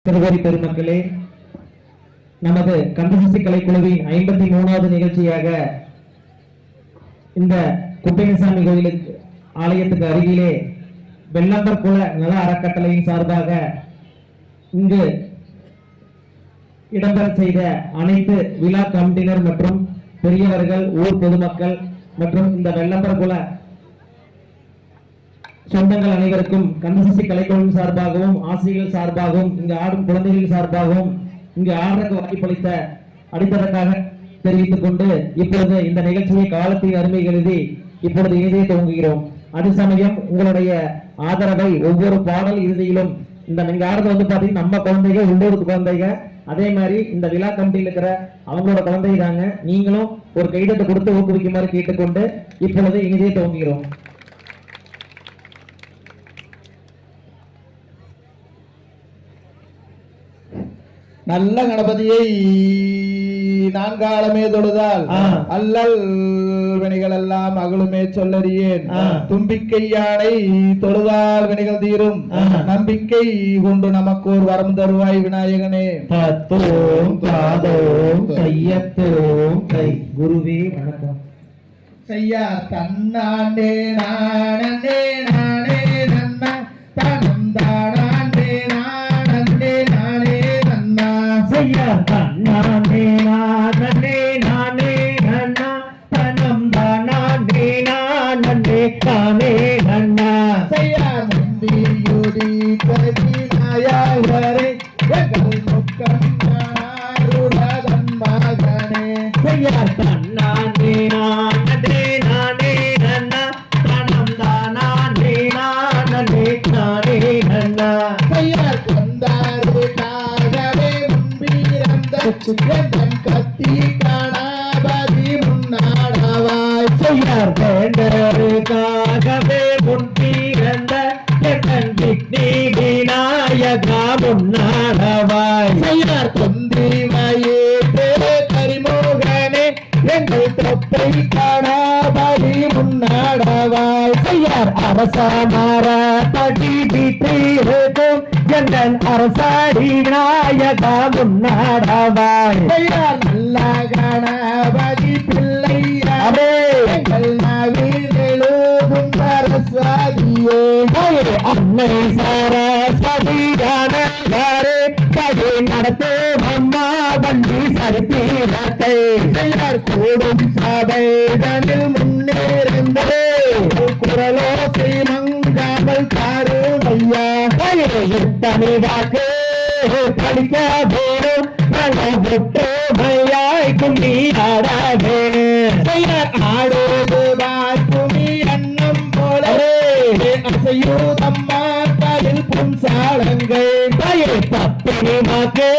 திருவரி பெருமக்களே, நமது கந்தசஷ்டி கலைக்குழுவின் 53வது நிகழ்ச்சியாக இந்த குப்பைசாமி கோயிலுக்கு ஆலயத்துக்கு அருகிலே வெள்ளம்பர் குல நல அறக்கட்டளையின் சார்பாக இங்கு இடம்பெற செய்த அனைத்து விழா கமிட்டியினர் மற்றும் பெரியவர்கள், ஊர் பொதுமக்கள் மற்றும் இந்த வெள்ளம்பர் குல சொந்தங்கள் அனைவருக்கும் கந்தசஷ்டி கலைக்குழுவின் சார்பாகவும் ஆசிரியர்கள் சார்பாகவும் இங்கு ஆடும் குழந்தைகள் சார்பாகவும் இங்கு ஆடுறதுக்கு வாய்ப்பளித்த அடித்ததற்காக தெரிவித்துக் கொண்டு இப்பொழுது இந்த நிகழ்ச்சியை காலத்தின் அருமை கருதி இப்பொழுது இறுதியை துவங்குகிறோம். அது சமயம் உங்களுடைய ஆதரவை ஒவ்வொரு பாடல் இறுதியிலும் இந்த நீங்க ஆடுறது பாத்தீங்கன்னா நம்ம குழந்தைங்க, உள்ளூர் குழந்தைங்க, அதே மாதிரி இந்த விழா கமிட்டியில் இருக்கிற அவங்களோட குழந்தை தாங்க. நீங்களும் ஒரு கைதட்டை கொடுத்து ஊக்குவிக்குமாறு கேட்டுக்கொண்டு இப்பொழுது இறுதியை துவங்குகிறோம். நல்ல கணபதியை நான்காலமே தொழுதால் அல்லல் வினைகள் எல்லாம் அகலுமே சொல்லறியேன். தும்பிக்கை யானை தொழுதால் வினைகள் தீரும், நம்பிக்கை கொண்டு நமக்கு ஒரு வரம் தருவாய் விநாயகனே. பத்தோம் காதோம் கையத்தோம் கை. குருவே வணக்கம். செய்யா தன்னாண்டே நானே நானே நன்னா தனம் தானாண்டே நானே நானே நன்னா. செய்யா தன்னாண்டே நானே நானே நன்னா தனம் தானாண்டே நானே நானே நன்னா. செய்யா நம்பி யூடி கவிநாயகரே எங்கள் முக்கம் நாருடன் மகனே. செய்யா தன்னாண்டே நானே நானே நன்னா தனம் தானாண்டே நானே நானே நன்னா. செய்யா கொண்டாருக்காகவே முன்பிறந்த எந்தன் கத்தி காணாபதி முன்னாடவாய். செய்யார் வேண்டருக்காகவே முன்பிறந்த என் விக்னி விநாயகா முன்னாடவாய். செய்யார் தொந்திமையே கரிமோகனே எங்கள் தொப்பை காணாபதி முன்னாடவாய். செய்யார் அரசமர படி வீட்டிருக்கும் என் அரசாடி விநாயகா முன்னாடவாய். செய்யார் நல்ல கணபதி பிள்ளையாரே எங்கள் நவில் எழுதும் சரஸ்வதியே. அன்னை சரஸ்வதியான கதை நடத்தும் அம்மா வண்டி சரித்திரத்தை. செய்யார் கூடும் சபைதனில் முன்னேறிந்தே குரலோசை மங்காமல் தாருமையா. எத்தனை வாக்கு படிக்க வேணும், நல்ல கும்மி ஆட வேணும். செய்யார் ஆடுவது வாக்குமி அன்னம் போல அசையூதம்மா கையில் புன்சாலங்கள். பத்தினி வாக்கு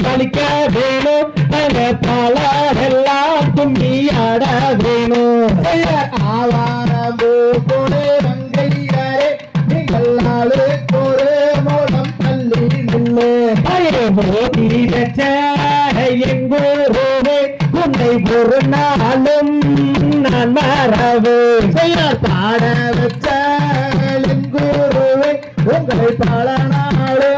படிக்க வேணும், நல்ல பாலரெல்லாம் கும்மி ஆட வேணும். செய்யார் ஆவாரம்பு கொடு மங்கையாரே நீங்கள் நாளுக்கு ஒரு மூலம் பள்ளி நில்லு. போதி பெற்ற எங்கூரோவே உன்னை ஒரு நாளும் நான் மறவு. செய்யார் பாட வச்ச எங்குருவே உங்களை பல நாளோ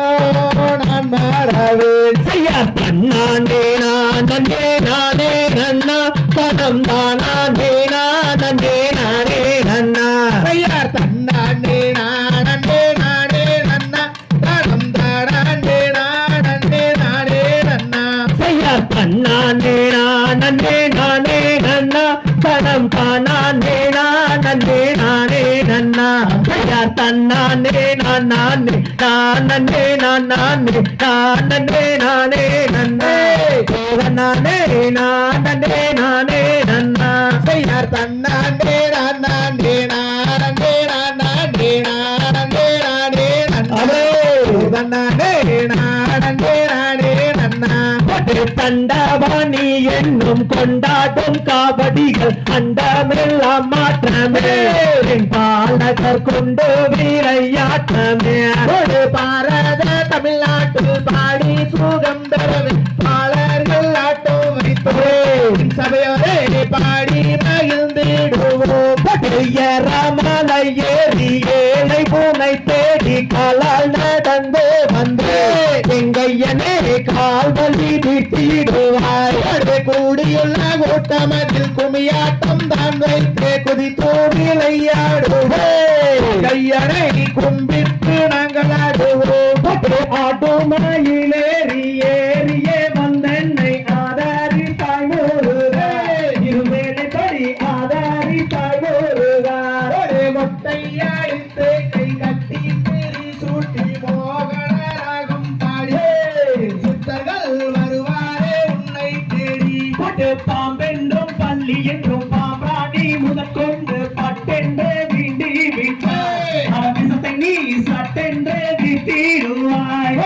நான் மறவேன். செய்யார் தன்னாண்டே நானே நானே நன்னா பதம் தானே நானே நானே நன்னா. செய்யார் தன்னாண்டே நானே நானே நன்னா தனம் தானே நானே நானே நன்னா. செய்யார் தன்னாண்டே நானே நானே நன்னா பதம் தானே நானே நானே நன்னா. செய்யார் தன்னாண்டே நானே நானே நானே நானே நானே நன்னா. நானே நானே நானே நன்னா. செய்யார் தன்னாண்டே நானே நானே நானே நானே நானே நன்னா. தன்னாண்டே நானே நானே நன்னா. தண்டவாணி என்னும் கொண்டாடும் காவடிகள் அண்டமெல்லாம் மாற்றமே பாலகர் கொண்டு வீரையாற்றமே. ஒரு பாரத தமிழ்நாட்டில் பாடி சுகம் தரவே பாலர்கள் ஆட்டம் வைத்தோரே சபையோரே பாடி மகிழ்ந்திடுவோம். ரமலை ஏறி ஏழை பூனை தேடி கலால் நடந்து வந்து எங்கையனே கால்வலி தீட்டிடுவாய். கூடியுள்ள கூட்டமத்தில் குமியாட்டம் தான் வைத்தே குதித்தோ விளையாடுவே. கையனை கும்பிட்டு நாங்கள் ஆடுவோம். ஆட்டுமயிலேறி ஏறியே வந்தென்னை ஆதாரித்தாய் முருகா. இருவேளைப்படி ஆதாரித்தாய் முருகா. மொட்டையடித்து கை கட்டி திரி சூட்டி மோகனராகம் பாடி சித்தர்கள் வருவாரே உன்னை தேடி. பாம்பென்றும் பள்ளி என்றும் பாம்ராணி முதற்கொண்டு பட்டென்று வீண்டி விட்டாய். அரவிசத்தை நீ சட்டென்று வீட்டிடுவாய்.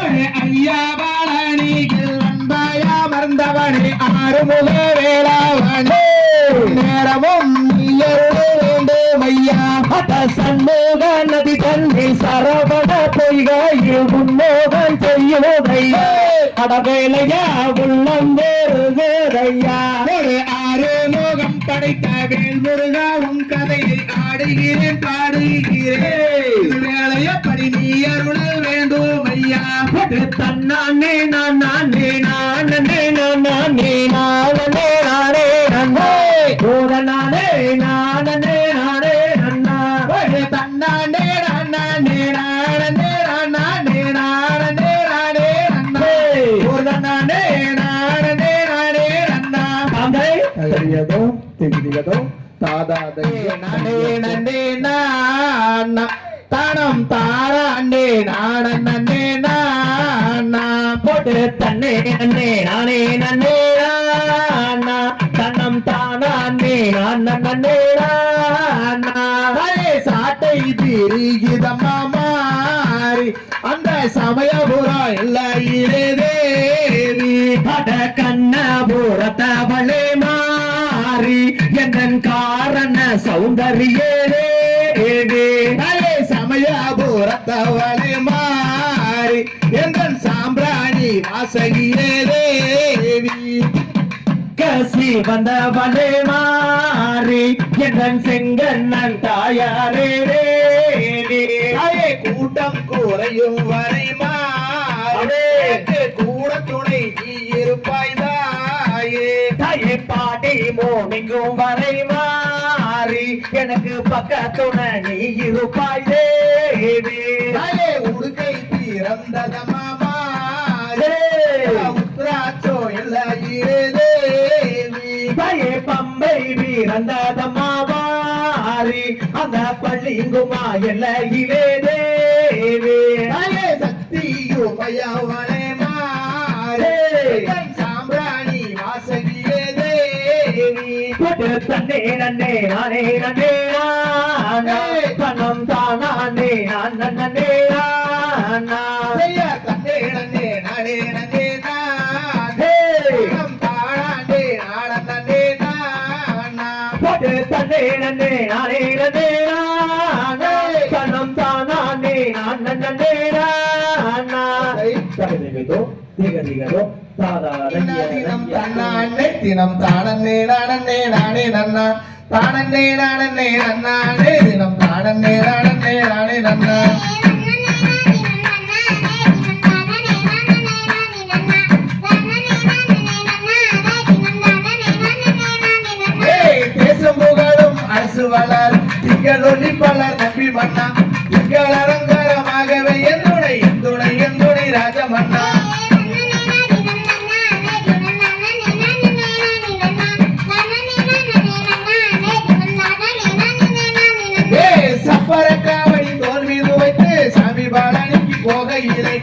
ஐயா பாலனிகள் அன்பாயா மறந்தவனே ஆறுமுக வேளாவனே. நேரமும் நீயருள வேண்டும் ஐயா. சண்முக நதி தன்னை சரவண பொய்கையில் உன்மோகம் செய்யுதையா. அடவேலையா உள்ளம் வேறு வேறையா. ஆறுமுகம் படைத்த வேல் முருகா உன் கதையை ஆடுகிறேன் பாடுகிறேன். வேலையப்படி நீ அருள வேண்டும் ஐயா. தன்னானே நான் நானே நானே நானே நானே நானே நன்னே நானே நானே நானே நன்னா. தன்னாண்டே நானே நானே நானே நானே நானே நன்னே. நானே நானே நானே நன்னா. தந்தை அறியதோ தெரிகிறதோ தாதாதை நானே நன்னே நானா. தானம் தாராண்டே நானே நன்னே நானா. போட்டு தன்னே நன்னே நானே நன்னே நானா. தன்னம் தானே நானே நன்னே நானா. சாட்டை திரிகிதம்மா மாறி அந்த சமயபுரம் எல்லையிலே தேவி. அட கண்ணபுரத்தவளே மாறி என் காரண சௌந்தரியே தேவி. சமயபுரத்தவளை மாறி எங்கள் சாம்பிராணி வாசகியே தேவி. கசி வந்தவளே மாறி என் செங்கண்ணன் தாயாரே தேவி. கூட்டம் குறையும் வரை மாறே கூட துணை நீ இருப்பாய் தாயே. தாயே பாடி மோனிக்கும் வரை மாறி எனக்கு பக்கத்துணை நீ இருப்பாய் தேவி. தாயே உடுக்கை பிறந்ததம்மா மாறே உத்ராச்சோ எல்லையிலே தேவி. தாயே பம்பை வீரந்ததம்மா மாறி அந்த பள்ளிங்குமா எல்லையிலே தேவி. தாயே சக்தியுமயவளே மாறே சாம்பிராணி வாசகியே தேவி. போட்டு தன்னே நன்னே நானே நன்னே நானா. பணம் தானே நான் நன்னே நானா. செய்ய தன்னே நன்னே நானே நன்னே நானே. தாழாண்டே நாட நன்னே நானா. போட்டு தன்னே நன்னே நானே நன்னே நானா. பணம் தானே நான் நன்னே நானா. தகதிகதோ திகதிகதோ தினம் தன்னானே தினம் தானே நானே நானே நன்னா. தானே நானே நன்னானே தினம் தானே நானே நானே நன்னா. தேசம் புகழும் அரசு வளர் திங்கள் ஒளி பலர் நம்பி மன்னா. திங்கள் அலங்காரமாகவே எந்துணை எந்துணை எந்துணை ராஜமன்னா. சப்பரக்காவடி தோல் மீது வைத்து சாமி பாலனிக்கு போகையிலே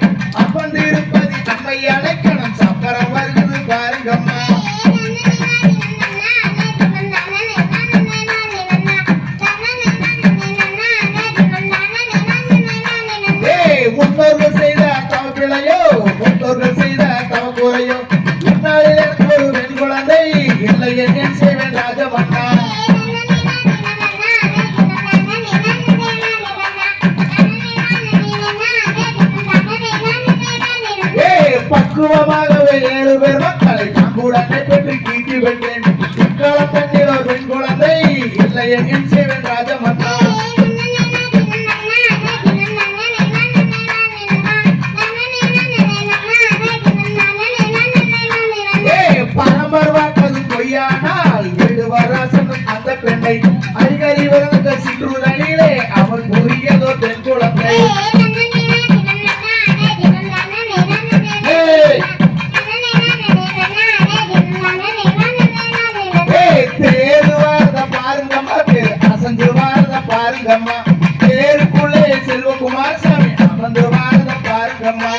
அப்பன் திருப்பதி தம்மை அழைக்கணும். சப்பரம் வருகிறது பாருங்கம்மா. முன்னோர்கள் செய்த தவ பிழையோ முன்னோர்கள் செய்த தவ குறையோ. இந்நாளில் எனக்கு ஒரு பெண் குழந்தை இல்லை என்ன செய்வேன் ராஜமன்னா. பக்குவமாகவே 7 பேர் மக்களை தங்குடனே பெற்று கீட்டி வைத்தேன். இக்கால பெண்ணில் ஒரு பெண் குழந்தை இல்லை என்ன செய்வேன் ராஜமன்னா. குழந்தை அடிக்கடி விளங்க சிற்றுதலிலே அவள் புரியதோ பெண் குழந்தை தேரு வாரத பாருங்கம்மா தேரு அசஞ்சு வாரத பாருங்கம்மா தேருக்குள்ளே செல்வகுமார் சாமி அமர்ந்து வாரத பாருங்கம்மா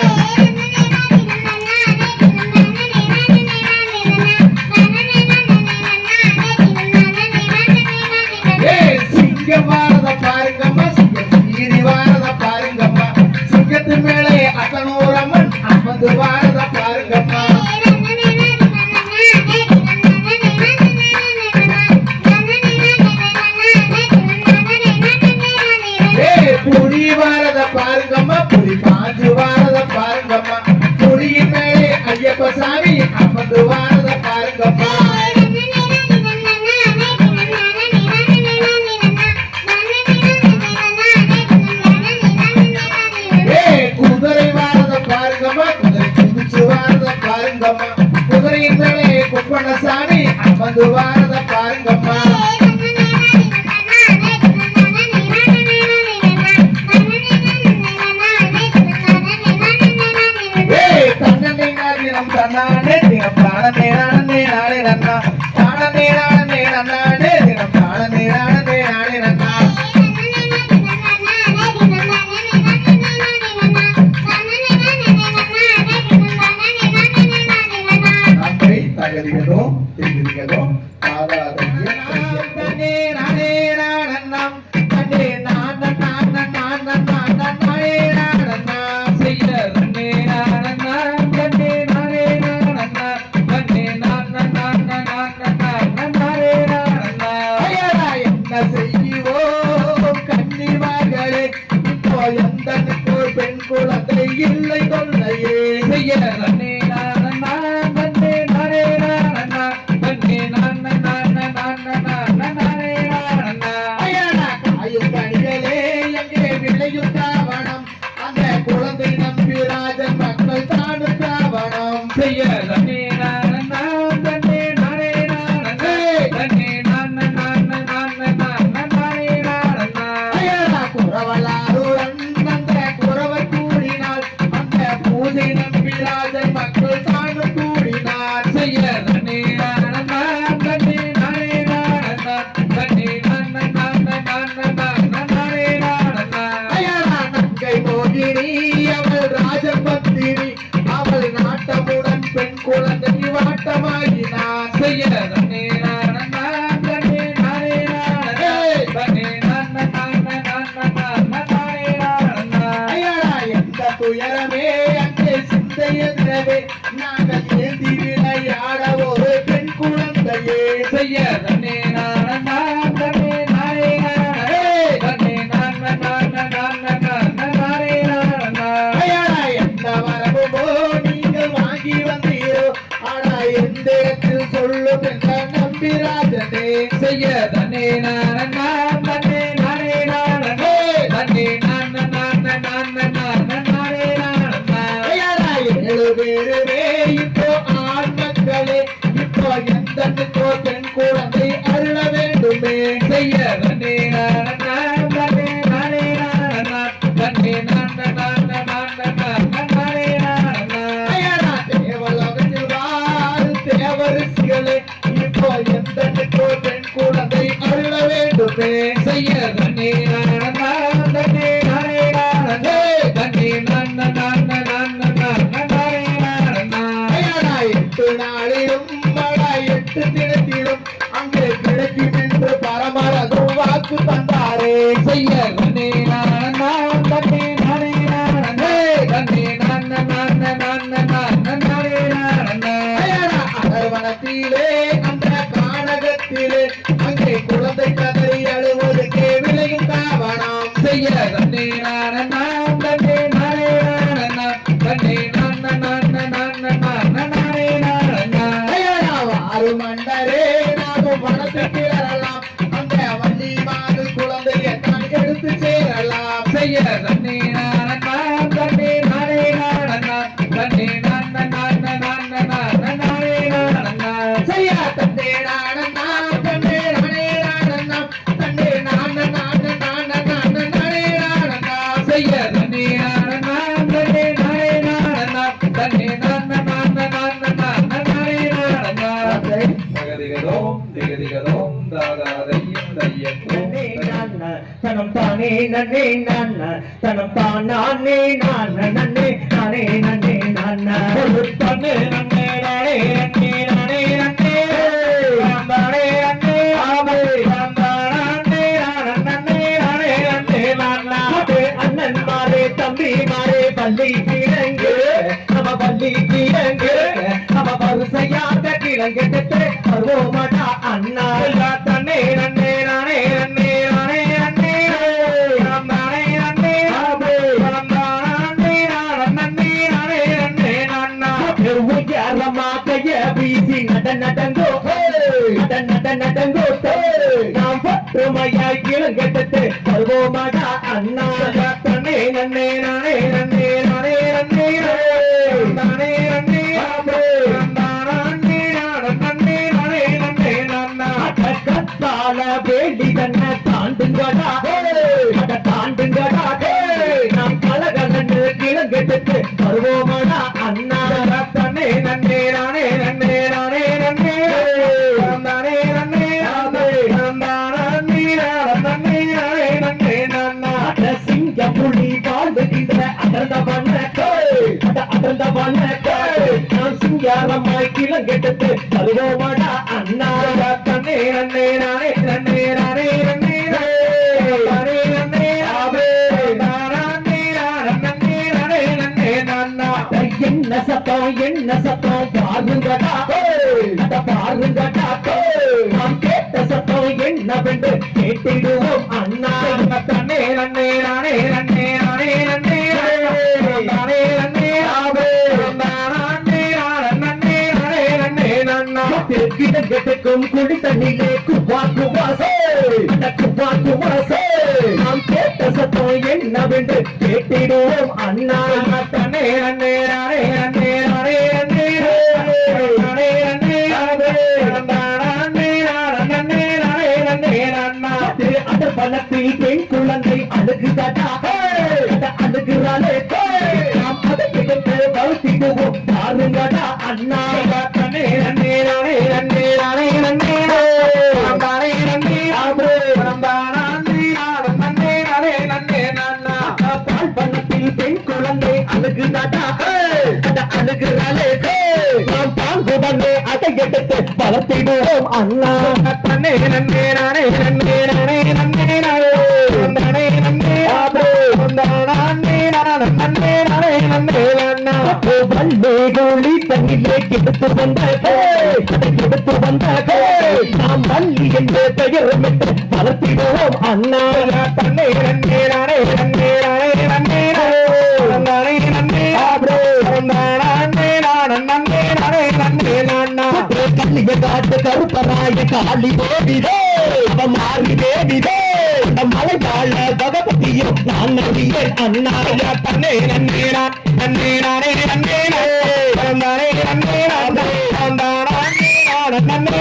சிங்கம் வாரத பாருங்கம்மா சிங்கம் ஈரி வாரத பாருங்கம்மா சிங்கத்து மேலே அத்தனூரம்மன் அமர்ந்து வாரத பாருங்கம்மா புலி வாரத பாருங்கம்மா புலி பாஞ்சு வாரத பாருங்கம்மா புலியின் மேலே ஐயப்ப சாமி அமர்ந்து வாரத பாருங்கம்மா குதிரை வாரத பாருங்கம்மா குதிரை குதிச்சு வாரத பாருங்கம்மா குதிரையின் மேலே குப்பண்ண சாமி அமர்ந்து வாரத பாருங்கம்மா தன்னானே தினம் பிராணனே நானே நானே நன்னா பிராணனே நானே நன்னானே தினம் பிராணனே நானே நானே நன்னா நம்மை தகதிகளோ திரிகளோ ஆகாதே தன்னே நானே நானன்னம் தன்னே நானன் நானன் நானன் நானன் நானே நானன்னா செய்ய தன்னே நானன்னா தன்னே பெண் குழந்தை இல்லை கொள்ளையே செய்ய நன்னே நானன்னா நன்னே நானே நானன்னா நன்னே நானே நானே நானன்னா ஐயனா காயும் கனிகளே எங்கே விளையும் தாவணம் அந்த குழந்தை நம்பி ராஜன் மக்கள் தானு தாவணம் செய்ய நன்னே நானன்னா நன்னே நானே நானன்னா நன்னே நானே நானன்னா ஐயனா குறவலாருடன் பூஜை நம்பி ராஜன் மக்கள் தானும் கூடினார் செய்ய நன்னே நானன்னா நன்னே நானே நானன்னா நன்னே நானே நானன்னா ஐயனா நங்கை மோகினி அவள் ராஜபத்தினி அவள் நாட்டமுடன் பெண் குழந்தை வாட்டமாகினார் செய்ய நன்னே நானன்னா நன்னே நானே நானன்னா நன்னே நானே ஐயனா எந்த துயரமே நாங்கள் ஏந்தி விளையாட ஒரு பெண் குழந்தையே செய்ய நன்னே நானன்னா நன்னே நானே நன்னே நானே ஐயனா எந்த வரவுமோ நீங்கள் வாங்கி வந்தீரோ ஆனா எந்த இடத்தில் சொல்லும் என்ற நம்பிராஜனே செய்ய நன்னே நானன்னா நன்னே நானே நன்னே வேறுவே இப்போ ஆண் மக்களே இப்போ எந்தனுக்கோ பெண் குழந்தை அருள வேண்டுமே செய்ய நன்னே நானன்னா நன்னே நானே நானன்னா நன்னே நானே ஐயனா தேவலோகத்தில் வாழும் தேவரிசிகளே இப்போ எந்தனுக்கோ பெண் குழந்தை அருள வேண்டுமே செய்ய நன்னே நானன்னா நன்னே நானே நானன்னா நன்னே நாளிலும் மழை 8 தினத்திலும் அங்கே கிடைக்கும் என்று பரமரதும் வாக்கு தந்தாரே செய்ய நன்னே நானன்னா நன்னே நானே நானன்னா நன்னே நானே ஐயனா அரவணத்திலே அந்த கானகத்திலே அங்கே குழந்தை கதறி அழுவதற்கே விளையும் தாவணம் செய்ய நன்னே நானன்னா நன்னே நானே நானன்னா நன்னே மண்டரே நாமும் வனத்துக்கு வரலாம் அந்த வள்ளி மாது குழந்தையை தான் எடுத்து சேரலாம் செய்ய நன்னே நானன்னா நன்னே நானே நானன்னா நன்னே நானே நானன்னா செய்ய தன்னே நானன்னா நன்னே நானே நானன்னா நானே நன்னே நானா தனம் தான் நானே நானே நன்னே நானே நன்னே நானா தன்னே நன்னே நானே நன்னே நானே நன்னே நானே நன்னே ஆமே நானே நன்னே நானே நன்னே நானா அண்ணன் மாரே தம்பி மாரே பள்ளி கிழங்கு நம்ம பள்ளி கிழங்கு நம்ம வரிசையாக கிழங்கெடுத்து வருவோமாடா அண்ணா தன்னே நன்னே நானே நன்னே நானே நன்னே நானே நன்னே ஆமே நானே நன்னே நானே நன்னே நானா யாரமா கைய வீசி நடங்கோ நடங்கோ நாம் பற்றுமையாய் கிழங்கெடுத்து வருவோமாடா அண்ணா தன்னே நன்னே நானே நன்னே நானே நன்னே நானே நன்னே ஆமே நானே நன்னே நானே நன்னே நானா கத்தால வேண்டி தன்னை தாண்டுங்கடா தாண்டுங்கடா நாம் கலகலன்னு கிழங்கெடுத்து வருவோமாடா அண்ணா தன்னே நன்னே நானே நன்னே நானே நன்னே நானே நன்னே ஆமே நானே நன்னே நானே நன்னே நானா சிங்க புலி வாழ்ந்துகின்ற அடர்ந்த வண்ண நாம் சிங்காரமாய் கிழங்கெடுத்து வருவோமாடா அண்ணா தன்னே நன்னே நானே நன்னே நானே நன்னே நானே நன்னே ஆமே நானே நன்னே நானே நன்னே நானா என்ன சத்தம் பாருங்கடா பாருங்கடா நாம் கேட்ட சத்தம் என்னவென்று கேட்டிடுவோம் அண்ணா தன்னே நன்னே நானே நன்னே நானே நன்னே நானே நன்னே ஆமே நானே நன்னே நானே நன்னே நானா கிடக்கும் குடி தண்ணிலே குவா குவாசே நாம் கேட்ட சத்தம் என்னவென்று கேட்டிடுவோம் அண்ணா தன்னே நன்னே நானே நன்னே நானே நன்னே நானே நன்னே ஆமே நானே நன்னே நானே நன்னே நானா அந்த பணத்தில் பெண் குழந்தை அழுகுதடா அழுகுறாளே நாம் அதை கிடந்து வளர்த்திடுவோம் பாருங்கடா அண்ணா தன்னே நன்னே நானே நன்னே நானே நன்னே நானே நன்னே ஆமே நானே நானே நன்னே நானா பால் பண்ணத்தில் பெண் குழந்தை அழுகுதடா அழுகுறாளே நாம் பாங்குடனே அதை எடுத்து வளர்த்திடுவோம் அண்ணா தன்னே நன்னே நானே நன்னே நானே நன்னே நானே நன்னே ஆமே நானே நன்னே நானே நன்னே நானா வள்ளி கோழி தண்ணிலே கெடுத்து வந்த நாம் வள்ளி என்று பெயரிட்டு வளர்த்திடுவோம் அண்ணா தன்னே நன்னே நானே நன்னே நானே நன்னே நானே நன்னே ஆமே நானே நன்னே நானே நன்னே நானா கல்லிய காட்டு கருப்பராய காளி தேவிதே அவ மாறி தேவிதே மலை வாழ பகவதியும் நான் நம்பியேன் அண்ணா தன்னே நன்னே நன்னே நானே நன்னே நானே நன்னே நானே நன்னே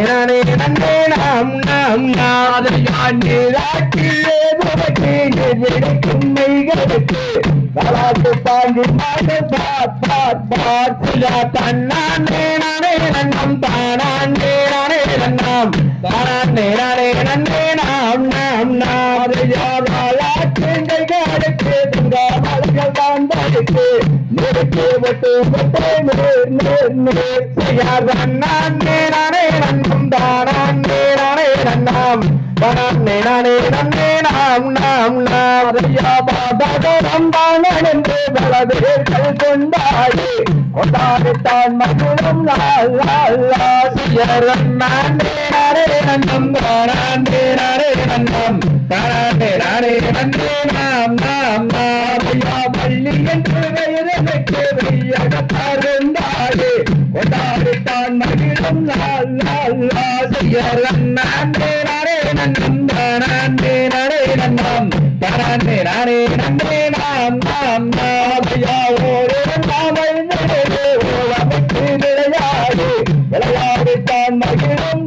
நானே நன்னே நானா கொண்டாடித்தான் மகிழும் பள்ளி என்று பெயருக்கு வெய்யகத்தாருந்தாயே கொண்டாடித்தான் மகிழும் விளையாடித்தான் மகிழும்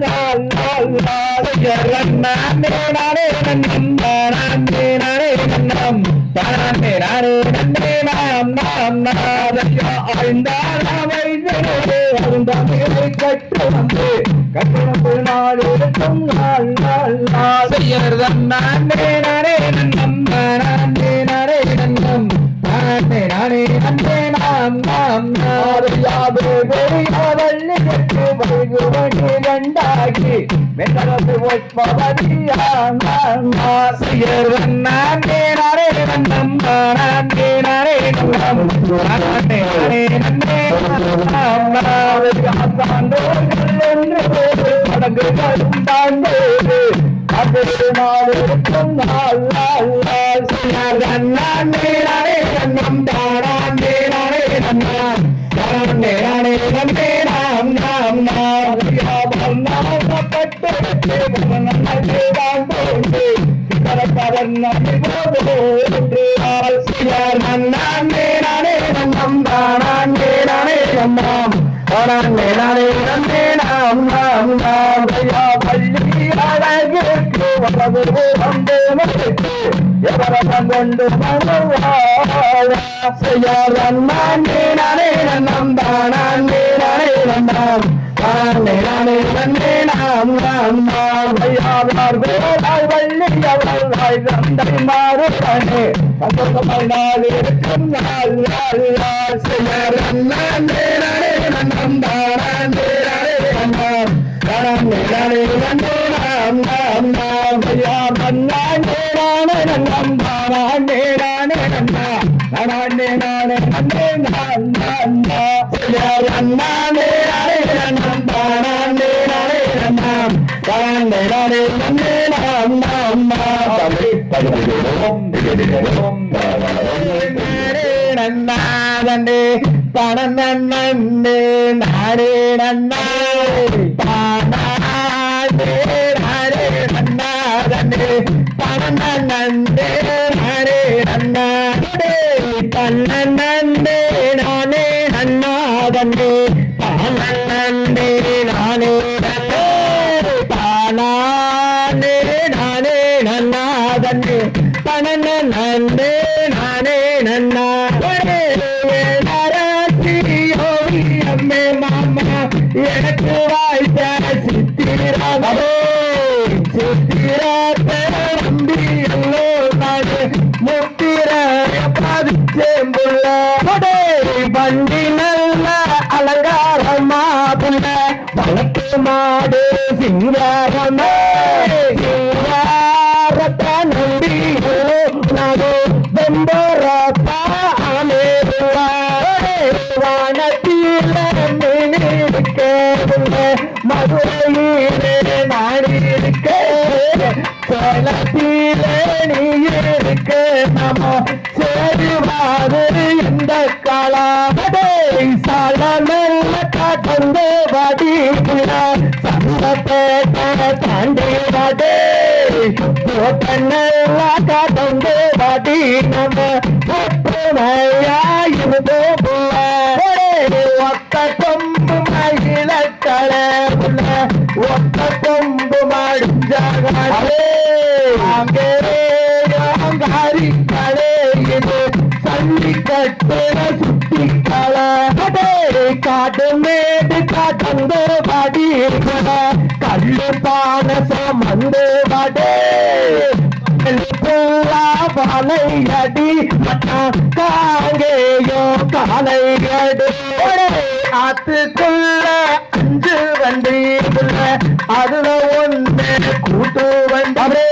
தமிழை கற்று வந்து கட்டணத்து நாடு இருக்கும் நாள் நாள் நாள் செய்யறதன் நானே நானே நன்னம் நானே நானே நன்னம் நானே நானே நன்னே நாம் நாம் யாவே பெரியாவள்ளி கற்று வைகுவனி ரெண்டாகி வெங்கடத்து ஒப்பவதியார் செய்யறதன் நானே நானே நன்னம் நானே நானே நன்னம் நானே நானே நன்னே நாம் ஆசாண்டோர்கள் என்று படங்குகளும் தாண்டோடு அது நாடு இருக்கும் நாள் நாள் நாள் செய்யறதன் நானே நானே நன்னம் தானே நானே நன்னம் தானே நானே நன்னே நாம் நாம் நாம் நாமப்பட்டு நன்மை வாழ்ந்தோண்டு கரப்பவன் நன்மை போதோன்று செய்யறதன் நானே நானே நன்னம் தானே நானே நன்னம் தானே நானே நன்னே நாம் நாம் நாம் பள்ளி அழகிற்கு வரவு வந்து மறுத்து எவரவன் கொண்டு செய்யறதன் நானே நானே நன்னம் தானே நானே நன்னம் தானே நானே நன்னே நாம் நாம் நாம் ஐயாவார் வேலாய் வள்ளி அவளாய் தந்தை மாறுவனே பந்தமாய் நாள் இருக்கும் நாள் நாள் நாள் செய்யறதன் நானே நானே நன்னம் தானே நானே நன்னம் தானே நானே நன்னே நாம் நாம் நாம் ஐயாவார் நானே நானே நன்னம் தானே நானே நன்னம் தானே நானே நன்னே நாம் நாம் செய்யறதன் நானே நானே நன்னம் தானே நானே நன்னம் தானே நானே நன்னே நாம் நாம் நன்னாதண்டே பணநன்னே நாடே நன்னா தானே நாடே நன்னாதண்டே பணநன்னே நாடே நன்னாடே தன்னே நானே நன்னாதண்டே தானே நானே நன்னே தானே நானே நன்னாதண்டே பணநன்னே நானே நன்னா அம்மே மாமா எனக்கு வாய்த்த சித்திராவே சித்திராத்த நம்பி எல்லோ நாடு முத்திர பாதிச்சேம்புள்ள வண்டி நல்ல அலங்காரமா புள்ள வழக்கு மாடு சிங்காரமே சிங்காரத்த நம்பி எல்லோ நாடு வெம்பரப்பா வானத்தில மீனிருக்க மதுரையிலே நாடிருக்க சேலத்தில நீ இருக்க நம சேருவாது இந்த காலாவதே சாலமெல்ல காட்டந்து வாடி சந்தப்பேட்ட தாண்டி வாடே போட்டனெல்லா காட்டந்து வாடி நம்ம ஒற்றுமையாயிருந்தோ ஒத்த கொம்பு மகிழக்களே ஒத்த கொம்பு மடிஞ்சாலே அங்கேரிக்களே இது சல்லி கட்டுற சுத்தி களே காடு மேடு காட்டந்து பாடி கல்லு பான சமந்து பாடே பாலையடி காங்கேயோ காலையடி ஆத்துக்குள்ள 5 வண்டிக்குள்ள அதுல ஒண்ணு கூட்டு வண்டி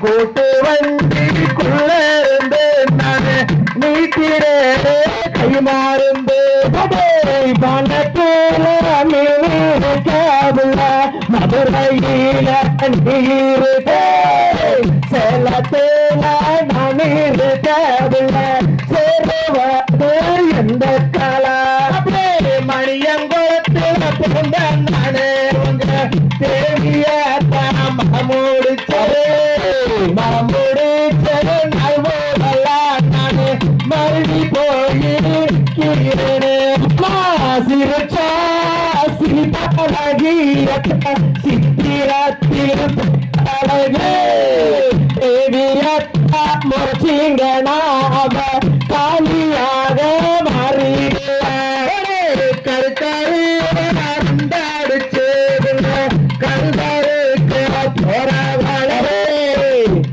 கூட்டு வண்டிக்குள்ள இருந்து நானு நீக்கிறே கை மாறுந்து பணத்துல மீனுள்ள மதுரையில நீருக்க சேலத்துல நீருக்கவில்லை சேருவது எந்த கலா மணியங்குளத்தில் பிறந்த நானே உங்க தேவிய முடிச்சது முடிச்சது நல்வோதெல்லாம் நானு மறுபடி போயிருக்கிறேனே சிறுச்சா சிரிப்பழகிய சித்திரத்தில் அழகே தேவியத்தா முறைச்சிங்கனாக காலியாக மாறி கருத்தரு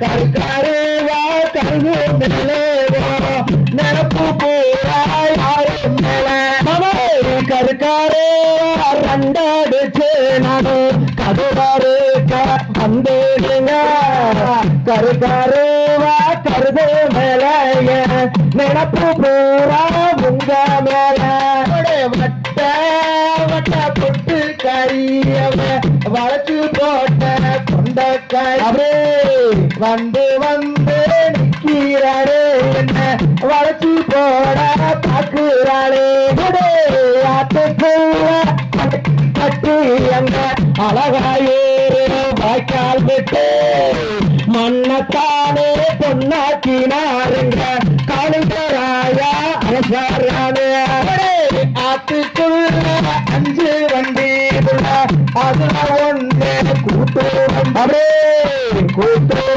கருக்காரேவா கருது மேலேவா நினப்பு போராய் ஆயிரம் மேல கருக்காரே ரெண்டடிச்சு நானு கதுவருக்க வந்தேங்க கருக்காரேவா கருது மேலைய நினப்பு போரா உங்க மேல வட்ட வட்ட பொட்டு கரியவ வளைச்சு போட்ட கொண்ட கை வந்து வந்து நிக்கிறாரே என்ன வளைச்சு போட பாக்குறாளே ஆத்துக்குள்ள கட்டி அங்க அழகாயே வாய்க்கால் விட்டு மண்ணத்தானே பொன்னாக்கினாருங்க காளிங்கராயா அரசாரானே ஆத்துக்குள்ள 5 வண்டி அதுல ஒண்ணு கூட்டு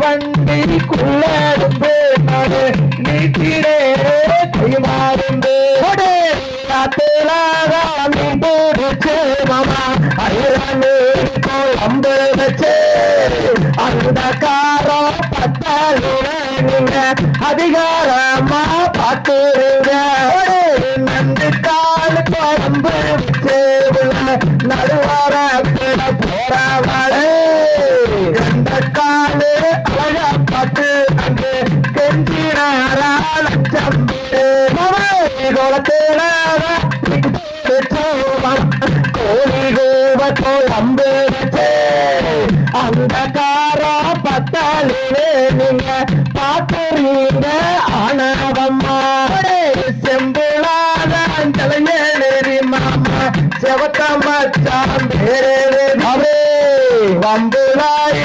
வண்டிக்குள்ள நாடு நீட்டிடே கைமாறுந்து அம்பு வச்சு அந்த காரம் பத்தாளுங்க அதிகாரமா பாத்துருங்க நண்டு கால் குழம்பு வச்சு நடுவார போறவாளே அந்த காலு அழகா பார்த்து அங்கு கெஞ்சினாரா லட்சம் குளத்துல கோழி கோபத்தோ அம்பு வச்சு அந்த காரா பத்தாலே நீங்க பாத்துறீங்க ஆனவம்மா செம்புளாத தலையேறி மாமா செவத்தம்மாச்சாம் பேரே வம்புலாய்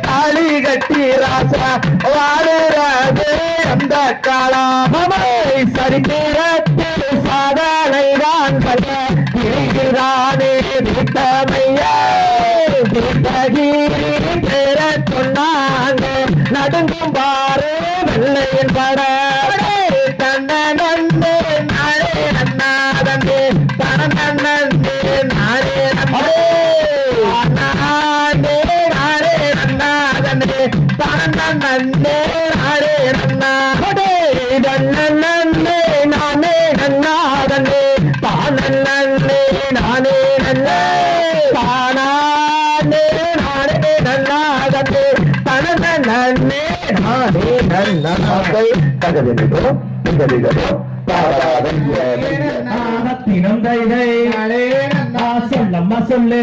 தாலி கட்டி ராசா வாழுறாது அந்த காலாமே சரித்திரத்தில் சாதனைதான் பையானே விட்டமையா விட்டகீரி பேர சொன்னாங்க நடுங்கும் பாரு வெள்ளையின் பட தன்ன நந்து நாளே நன்னாதே தன நந்து நாளே நன்னே நாளே நன்னாதே தன நன்னே நாளே நன்னாடே நன்னே நானே நன்னாதே தானே நானே நன்னே தானே நானே நன்னாதே தன நன்னே நானே நன்னாதை கதவிதோ கதவிதோ தினம் தைதை சொல்லம்மா சொல்லு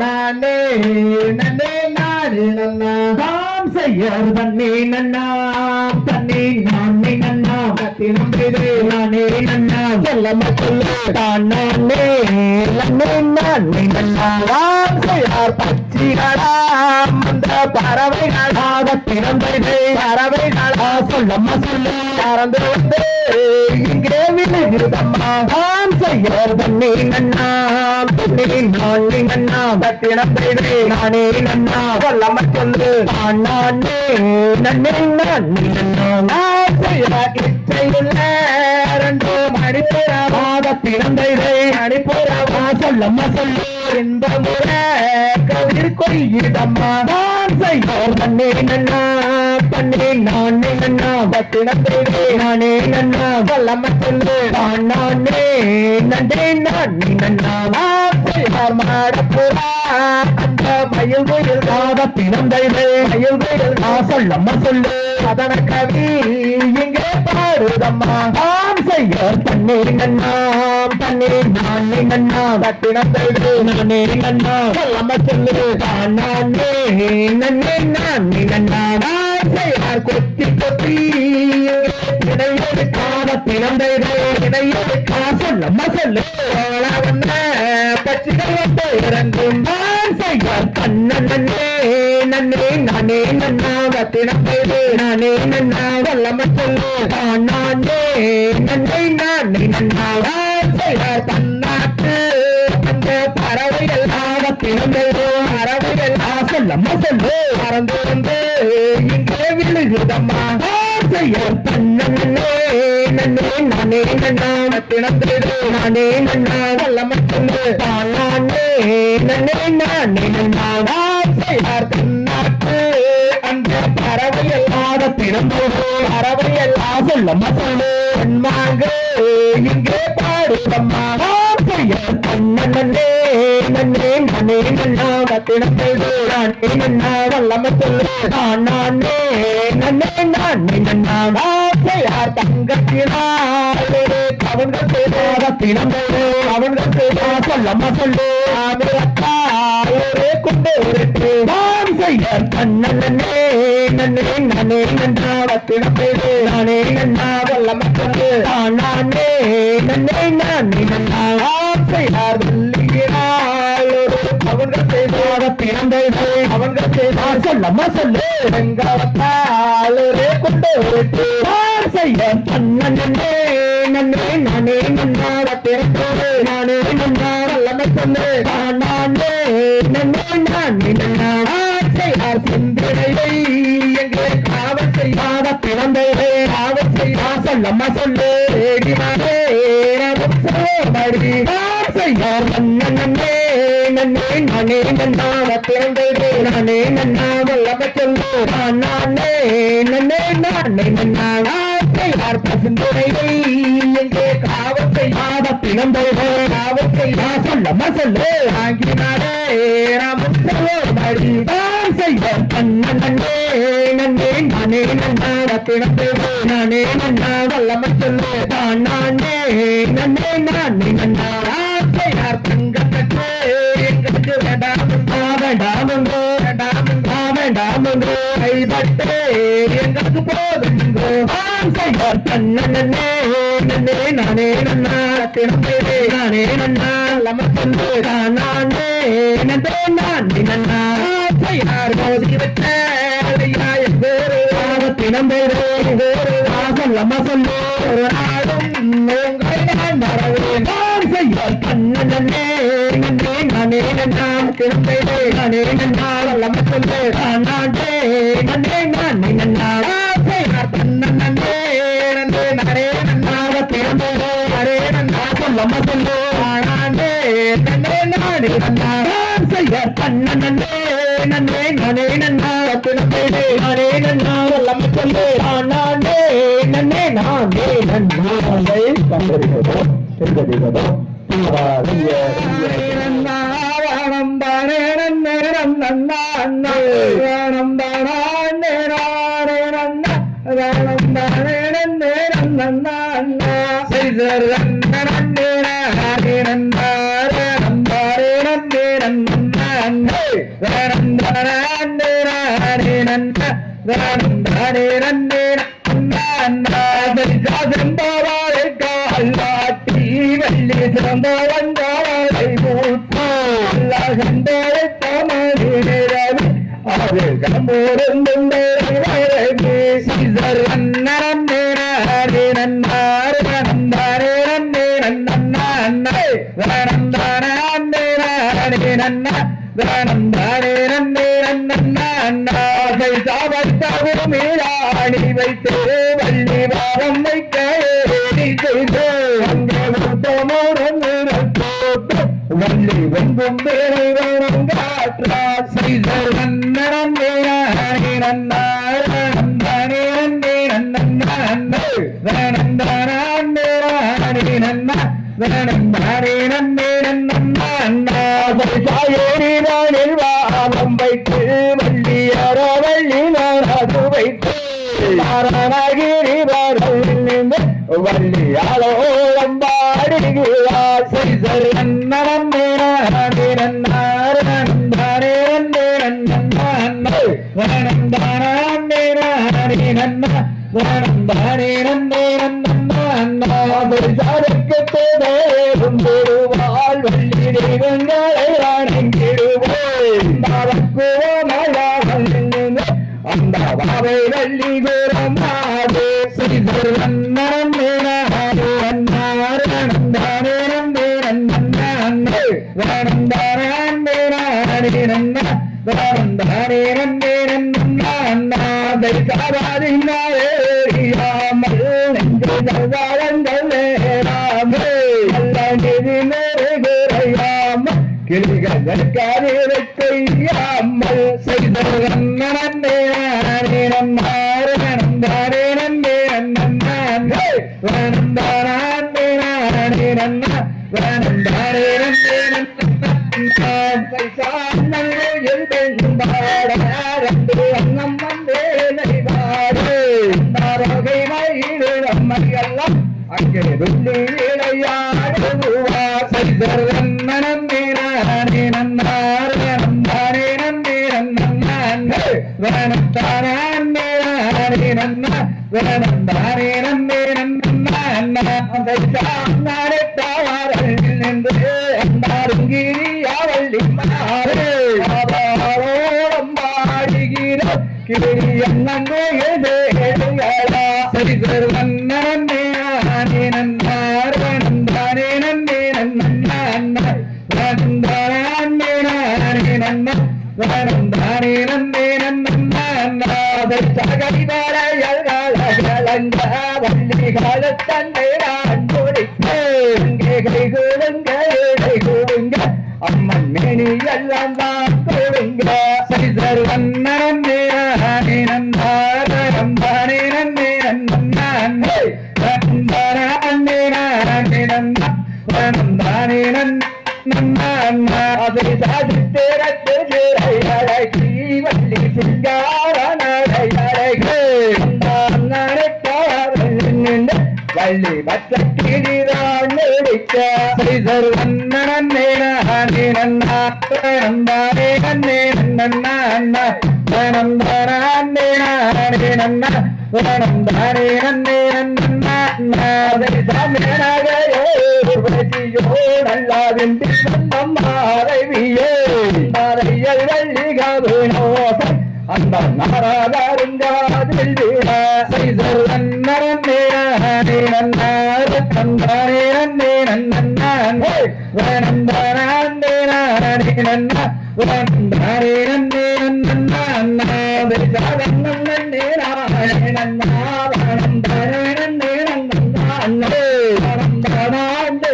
நானே நன்னே நானே நன்னா தாம் செய்யர் தண்ணி நன்னா தண்ணி நானே நன்னா தினம் தைதை நானே நன்னா சொல்லம்மா சொல்லு தானே நன்னே நானே நன்னா தாம் செய்யார் பச்சிகளா அந்த பறவைகளாக தினம் தைதை பறவைகளா சொல்லம்மா சொல்லு பறந்து வந்து இங்கே விழுகிறதம்மா தாம் செய்யர் தண்ணி நன்னா தண்ணி நானே நன்னா பத்தினம் தைதை நானே நன்னா சொல்லம்மா சொல்லு நானே நன்னே நானே நன்னா செய்யார் இச்சையுள்ள 2 மணிப்புறமாக பிறந்தைதை அனுப்புறவா சொல்லம்மா சொல்லு இந்த முறை கதிர் கொய்யிடம்மா நான் செய்வோர் தண்ணே நன்னா தண்ணே நானே நன்னா பத்தினத்தைதே நானே நன்னா சொல்லம்மா சொல்லு நானே நன்னே நானே நன்னா நான் செய்வார் மாடப்புறா அந்த மயில் பிறந்தைதை மயில் சொல்லம்மா சொல்லு அதன கவி இங்கே பாடுதம்மா ஆம் செய்யோர் தண்ணே நன்னா தண்ணே நானே நன்னா பத்தினத்தைதே நானே நன்னா சொல்லம்மா சொல்லு நானே நன்னே நானே நன்னா நான் செய்யார் கொத்தி கொத்தி இடையெடுக்காத பிறந்தைதே இடையெடுக்கா சொல்லம்மா சொல்லு பச்சிகள் வந்து இறங்கும் நான் செய்யார் கண்ணன் நன்னே நானே நன்னா பத்தினத்தைதே நானே நன்னா சொல்லம்மா சொல்லு நானே நன்னே நானே நன்னா நான் செய்யார் தன்னாட்டு அந்த பறவைகள் பிறந்ததோ பறவைகள் சொல்லம்மா சொல்லு பறந்து வந்து இங்கே விழுகுதம்மா செய்யார் தன்னே நன்னே நானே நன்னா பத்தினத்தைதே நானே நன்னா சொல்லம்மா சொல்லு நானே நன்னே நானே நன்னா நான் செய்யார் தன்னாட்டு அந்த அறவை எல்லாத திறந்தோடு அறவை எல்லாம் சொல்லம்மா சொல்லு அன்பாங்க இங்கே பாடுதம்மா நன்னே நன்னே நன்னே நன்னா திறந்தோடு நானே நன்னா வல்லம சொல்லு நானே நன்னே நானே நன்னா யார் தங்கத்தினாலே அவன்கள் செய்த திறந்தோடு அவன்கள் செய்த சொல்லம்மா சொல்லு ஆமிரத்தாயோரே கொண்டு விட்டு நான் செய்ய நன்னே நன்னே நானே நன்னா திறந்தோடு நானே நன்னா வல்லம சொல்லு நானே நன்னே நானே நன்னா யார் வல்லுகிறாள் அவன்கள் செய்த பிறந்தது அவன்கள் செய்த சொல்லம்மா சொல்லு வெங்கவத்தாளரே கொண்டு விட்டு செய்ய நன்னே நன்னே நானே நன்னா பிறந்தது நானே நன்னா வல்லமை சொல்லு நானே நன்னே நானே நன்னா யார் சிந்தனை எங்கே காவல் செய்யாத பிறந்தது காவல் செய்யா சொல்லம்மா சொல்லு ஏடிமானே மடி யார் நன்னே நன்னே நானே நன்னா பிறந்தது நானே நன்னா வல்லமை சொல்லு நானே நன்னே நானே நன்னா யார் பசுந்துணை எங்கே காவல் செய்யாத பிறந்தது காவல் செய்யா சொல்லம்மா சொல்லு ஆங்கினாரே ராமன் மடி செய்ய நன்னே நன்னே நானே நன்னா பிறந்தது நானே நன்னா வல்லமை சொல்லு நானே நன்னே நானே நன்னா யார் தங்கத்தே எங்களுக்கு வேண்டாமோ வேண்டாமோ கைப்பட்டே எங்களுக்கு போதுங்கோ செய்வார் நன்னே நன்னே நானே நன்னா திறந்தே நானே நன்னா லமத்தந்து நானே நன்னே நானே நன்னா யார் மோதி வச்ச வேறு தினம்பேரு வேறு சொல்லம்மா சொல்லு ஒரு நாளும் உங்களை நான் மறவேன் செய்வார் நன்னே நன்னே நானே நன்னா திறந்தே நானே நன்னா லம சொல்லு நானே நன்னே நானே நன்னா யார் நன்னே நன்னே நானே நன்னா திறந்தே நானே நன்னா சொல்லம்மா சொல்லு நானே நன்னே நானே நன்னா செய்வார் நன்னே நன்னே நானே நன்னா திறந்தே நானே நன்னா லம சொல்லு நானே நன்னே நானே நன்னா வெள்ளி சிறந்த வந்தாரை மூட்டு சண்டை தமிழ் அது கம்போரும் சீசர் நன்னே நாரே நன்னாரே நன்னாரே நன்னே நன்னே நன்னாரே நன்னா நன்னாரே நன்னே நன்னாரை சாவத்தாவும் மீராணி வைத்து வள்ளி பாவம் வைக்க செய்து வள்ளி வெம்பும் வேலை வேணும் காற்றா செய்தர் நன்னே நானே நன்னாரே நன்னாரே நன்னே நன்னே நன்னாரே நன்னா நன்னாரே நன்னே நன்னா சாயோரி நாளில் வாமம் வைத்து வள்ளியார வள்ளி நாராது வைத்து நாராயணகிரி வள்ளியாளோளம் பாடுகிறார் செய்தர் நன்னே நானே நன்னாரே நன்னாரே நன்னே நன்னாரே நானே நன்னா நன்னாரே நன்னே நன்னாருக்கு தேடும் பெருவாள் வள்ளி தெய்வங்களை வணங்கிடுவோம் அந்த பாவை வள்ளி குரமாது செய்தர் நன்னே நானே நன்னாரே நன்னாரே நன்னே நன்னாரே நன்னா நன்னாரே நன்னே நன்னாதை காவாதினாரேயாமல் நெஞ்சு நல்வாழங்கள் நேராமல் நல்ல நிதி நிறைவேறையாமல் கிளிகள் காதிலை கொய்யாமல் செய்தர் நன்னே நானே நன்னா எல்லாம் அங்கே வெள்ளி விளையாடுவார் சைதர் நன்னே நானே நன்னார் நந்தானே நன்னே நன்னே வேணத்தானே நானே நன்னா வேணந்தானே நன்னே நன்னா அந்த நானே தாவாரல் என்று அந்தாருங்கிரியாவள்ளி மாறு ஆவாரோடம் பாடுகிற கிளி அண்ணே எழுதா சரிதர் நன்னே நானே நன்னார் வேணந்தானே நன்னே நன்னா வேணந்தானே நானே நன்னா வேணந்தானே நன்னே நன்னா சகதி வரையல்களங்க வள்ளிகால தன்னை நான் முடித்தேன் கை கொடுங்க அம்மன் மேனி எல்லாம் தான் கொடுங்க சரிதர் நன்னே நானே நன்னார் வேணந்தானே நன்னே நன்னா வேணந்தானே நானே நன்னா வேணந்தானே நன்னா அதை சாதித்தேரத்து அழகி வள்ளி சிங்கார வள்ளி மற்ற கிளிதான் நடிக்க சரிதர் நன்னே நானே நன்னாரே நன்னே நன்னா வேணந்தானே நானே நன்னா வேணந்தானே நன்னே நன்னா நல்லா வெண்டி மாறவியே மாறையல் வள்ளிகாவேனோசன் அந்த நாராதாருங்காதில் வீண சைதர் நன்னே நானே நன்னார் தந்தானே நன்னே நன்னா வேணந்தானே நானே நன்னா வேணந்தானே நன்னே நன்னா நன்னே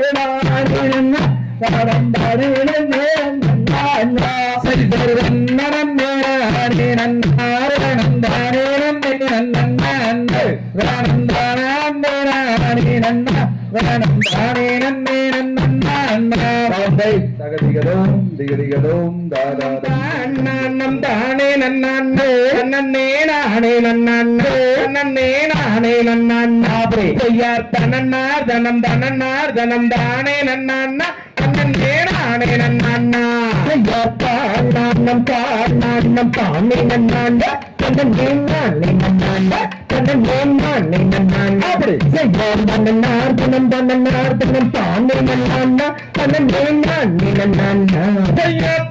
நானே நன்னா வேணந்தானே நன்னே நன்னா சரிதர் நன்னே நானே நன்னார் வேணந்தானே நன்னே நன்னா வேணந்தானே நானே நன்னா வேணந்தானே நன்னே நன்னா தகதிகளும் திகதிகளும் நம் தானே நன்னே நன்னே நானே நன்னே நானே நன்னாரே ஐயார் தனன்னார் தனம் தனன்னார் தனம் தானே நன்னா நன்னே நானே நன்னா ஐயார் தானம் தானம் தானே நன்னா தன்னே நானே நன்னா தன்னே நானே நன்னா ஐயார் தனன்னார் தனம் தனன்னார் தனம் தானே நன்னா தன்னே நானே நன்னா ஐயார்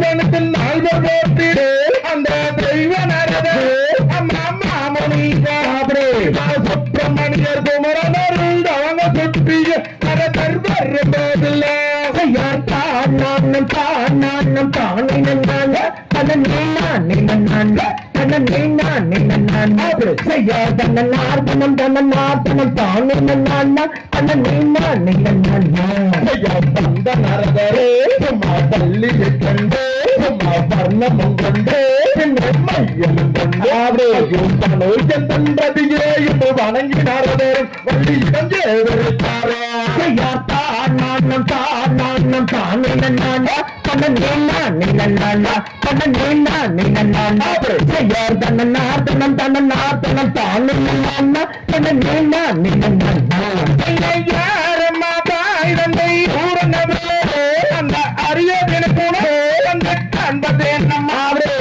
தேவனுக்கு நால்வர் போட்டிடு அந்த தெய்வ நரதே அம்மா மாமணிகாபரே சுப்பிரமணியர் குமரனருள் அவங்க சுற்றிய நர தர்வர் போதில்ல ஐயார் தானம் தானே நன்னாங்க தன்னே நானே நன்னா தன்னே நானே நன்னா ஐயார் தனன்னார் தனம் தனன்னார் தனம் தானே நன்னா தன்னே நானே நன்னா ஐயார் தந்த நரதரே சும்மா பள்ளியை கண்டு சும்மா வர்ணமும் கொண்டு மையலும் கொண்டு நோய்கள் தந்ததியே என்று வணங்கினாரதேரும் வள்ளியிடம் சேவரித்தாரே ஐயார் தானம் தானே நன்னா தன்னே நானே நன்னா தன்னே நானே நன்னா ஐயார் தனன்னார் தனம் தனன்னார் தனம் தானே நன்னா தன்னே நானே நன்னா ஐயாரம்மா தாய் தந்தை ஊரங்கமே அந்த அரியதின கூட அந்த காண்பதே நம்மாவே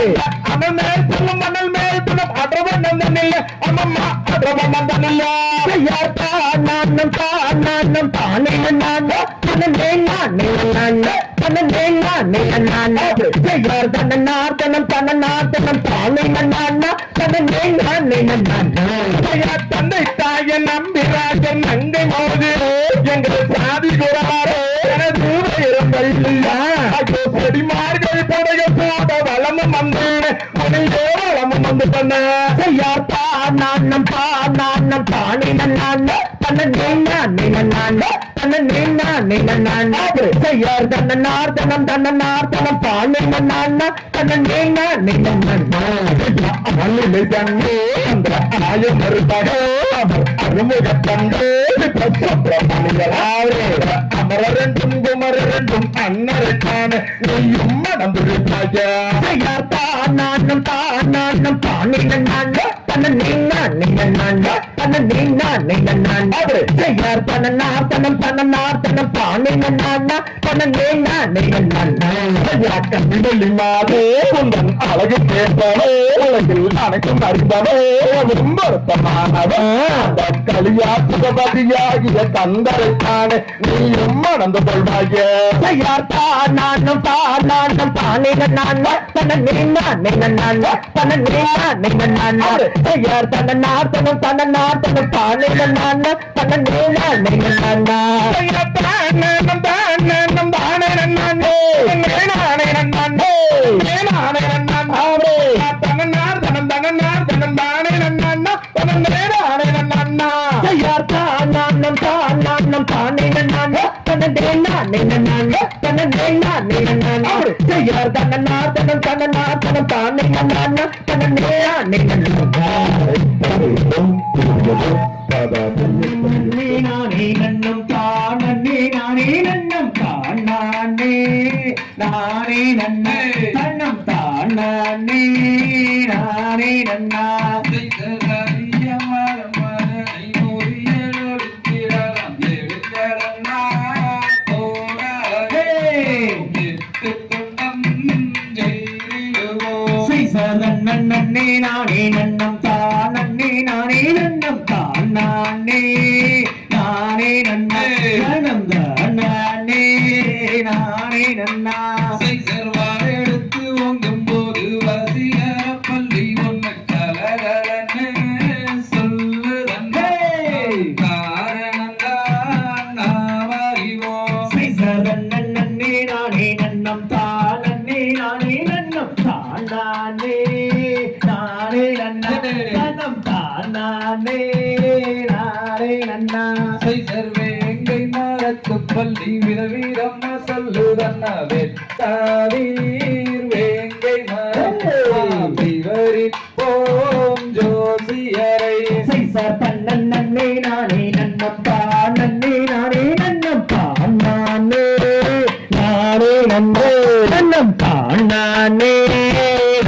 அவன் மேல் சொல்லும் மணல் மேல் சொல்லும் அடவன் தன்னில்ல அம்மம்மா அடவன் தன்னில்ல ஐயார் தானம் தானே நன்னா தன்னே நானே நன்னா தன்னே நானே நன்னா ஐயார் தனன்னார் தனம் தனன்னார் தனம் தானே நன்னா தன்னே நானே நன்னா ஐயார் தந்தை தாயன் நம்பிராஜன் நங்கை மோது எங்கள் சாதி குராரே எனது செடிமார்கள் படைய போட வளமும் வந்து வளமும் வந்து பண்ண ஐயார் தானம் தானே நன்னா தன்னே நானே நன்னா தன்னே நானே நன்னா ஐயார் தனன்னார் தனம் தனன்னார் தனம் தானே நன்னா தன்னே நானே நன்னா அருளை தன்னே அந்த ஆயம் மறுபடோ அவர் அருமுக தந்தே பிரமணிகளாவே அமரரெண்டும் குமரரெண்டும் அன்னரைக்கான நீயும் மனம் விருப்பாய ஐயார் தானம் தானே நன்னா தன்னீனா நீனா தன்னீனா நீனா செய்யார் தன்னார் தன்னம் பானினா தன்னீனா நீனா கண்களினாலே உந்தன் அழகு கேட்பானே உலகில் அனைத்தும் அறிந்தவனே வருத்தமானவன் களியாற்றுபதியாகிய தந்தரைத்தானே நீயும் மணந்து கொள்வாய செய்யார் நானும் பானினா தன்னீனா நீனா தன்னீனா செய்யார் தன்னார் தன்னம் பானினா தன்னீனா நீனா நானே நன்னே தன்னம் தானே நானே நன்னா நன்னே நானே நன்னம் தானே நானே நன்னம் தானே நானே நன்னே நன்னம் தானே நானே நன்னா எடுத்து ஓங்கும் போது வசிகர பள்ளி ஒன்று கலகலன்னு சொல்லுதன்னே காரணம் தான் நாம் அறிவோம் நன்னே நானே நன்னம் தானே நானே நன்னம் தானே நானே நன்னம் தானே நானே நன்னா வேங்கை மரத்து பள்ளி விதவீரம் சொல்லுதன்ன வெட்டாதீர் வேங்கை மரம் விவரிப்போம் ஜோசியரை நன்னே நானே நன்னம் தானே நானே நன்னம் தானே நானே நன்னே நன்னம் தானே